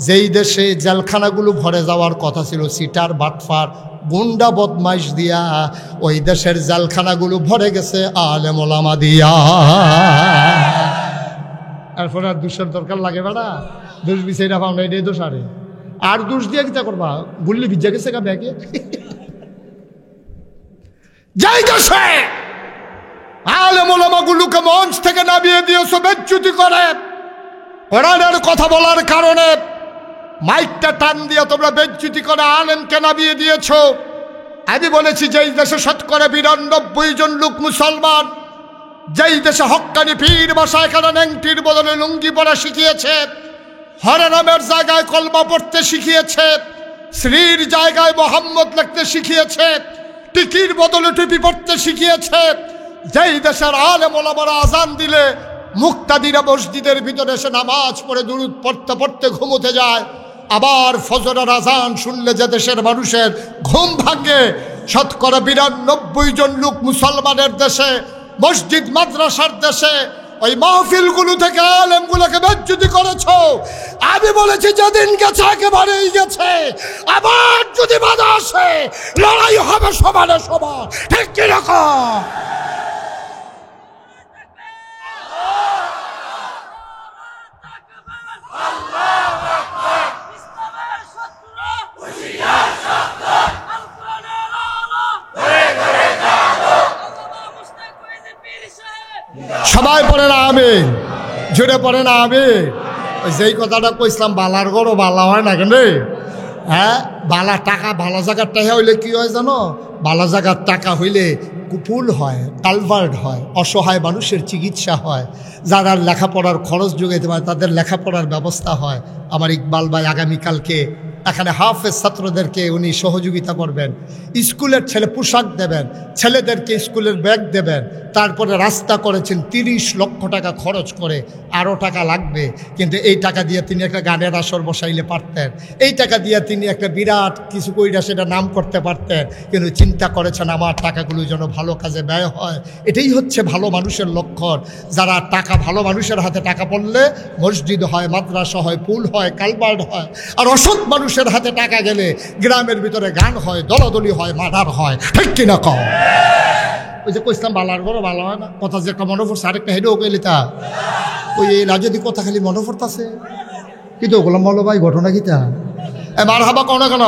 যেই দেশে জেলখানাগুলো ভরে যাওয়ার কথা ছিল সিটার বাটফার গুন্ডা বদমাইশ দিয়া, ওই দেশের জেলখানাগুলো ভরে গেছে আলেম ওলামা দিয়া। এরপরে আর দোষের দরকার লাগে বেড়া, দোষ বিচাইরা পাও না, এটাই দোষ। আরে আর দোষ দিয়ে কিতা করবা? গুল্লি ভিজা গেছে গা ব্যাগে। যাই দেশে আলেম ওলামাগুলোকে মঞ্চ থেকে নামিয়ে দিয়েছো বেজ্জতি করে, কোরআনের কথা বলার কারণে মাইকটা টান দিয়ে তোমরা বেজ্জতি করে আলেমকে নামিয়ে দিয়েছো। আমি বলেছি যেই দেশে 92% জন লোক মুসলমান, যেই দেশে হক্কানি পীর বসা এখানে ন্যাংটির বদলে লুঙ্গি পরা শিখিয়েছে, হরনামের জায়গায় কলমা পড়তে শিখিয়েছে, শ্রীর জায়গায় মোহাম্মদ লিখতে শিখিয়েছে, টিকির বদলে টুপি পড়তে শিখিয়েছে, যেই দেশের আলেম ওলামারা আজান দিলে মুক্তাদিরা মসজিদের ভিতরে এসে নামাজ পড়ে দুরূদ পড়তে পড়তে ঘুমোতে যায়, আবার ফজরের আজান শুনলে যে দেশের মানুষের ঘুম ভাঙে, 92% জন লোক মুসলমানের দেশে, মসজিদ মাদ্রাসার দেশে, ওই মাহফিলগুলো থেকে আলেমগুলোকে বেজ্জতি করেছো। আমি বলেছি যেদিন গেছে একেবারেই গেছে, আবার যদি বাধা আসে লড়াই হবে সমানে সমান। ঠিক কিরকম? সবাই পড়ে না আমিন, জুড়ে পড়ে না আমিন। ওই যেই কথাটা কইছিলাম বালার গড়ও বালা হয় না কেন? হ্যাঁ, বালা টাকা ভালো জায়গার টাকা হইলে কি হয় জানো? ভালো জায়গার টাকা হইলে কুপুল হয়, কালভার্ট হয়, অসহায় মানুষের চিকিৎসা হয়, যারা লেখাপড়ার খরচ যোগাইতে পারে তাদের লেখাপড়ার ব্যবস্থা হয়। আমার ইকবাল ভাই আগামীকালকে এখানে হাফেজ ছাত্রদেরকে উনি সহযোগিতা করবেন, স্কুলের ছেলে পোশাক দেবেন, ছেলেদেরকে স্কুলের ব্যাগ দেবেন। তারপরে রাস্তা করেছেন 30 লক্ষ টাকা খরচ করে, আরও টাকা লাগবে, কিন্তু এই টাকা দিয়ে তিনি একটা গানের আসর বসাইলে পারতেন, এই টাকা দিয়ে তিনি একটা বিরাট কিছু কইরা সেটা নাম করতে পারতেন, কিন্তু চিন্তা করেছেন আমার টাকাগুলো যেন ভালো কাজে ব্যয় হয়। এটাই হচ্ছে ভালো মানুষের লক্ষণ। যারা টাকা, ভালো মানুষের হাতে টাকা পড়লে মসজিদ হয়, মাদ্রাসা হয়, পুল হয়, কালভার্ট হয়। আর অসৎ মানুষের হাতে টাকা গেলে গ্রামের ভিতরে গান হয়, দলাদলি হয়, মার্ডার হয়। ঠিক কিনা কও? ওই যে কইসলাম বালার ঘরও ভালো হয় না, কথা যে একটা মনে পড়ছে, আরেকটা হেডেও কইলি তা ওই যদি কথা খালি মনে পড়তেছে, কিন্তু ওগুলো মলো ভাই ঘটনা কিতা মার হাবা কও না কেন?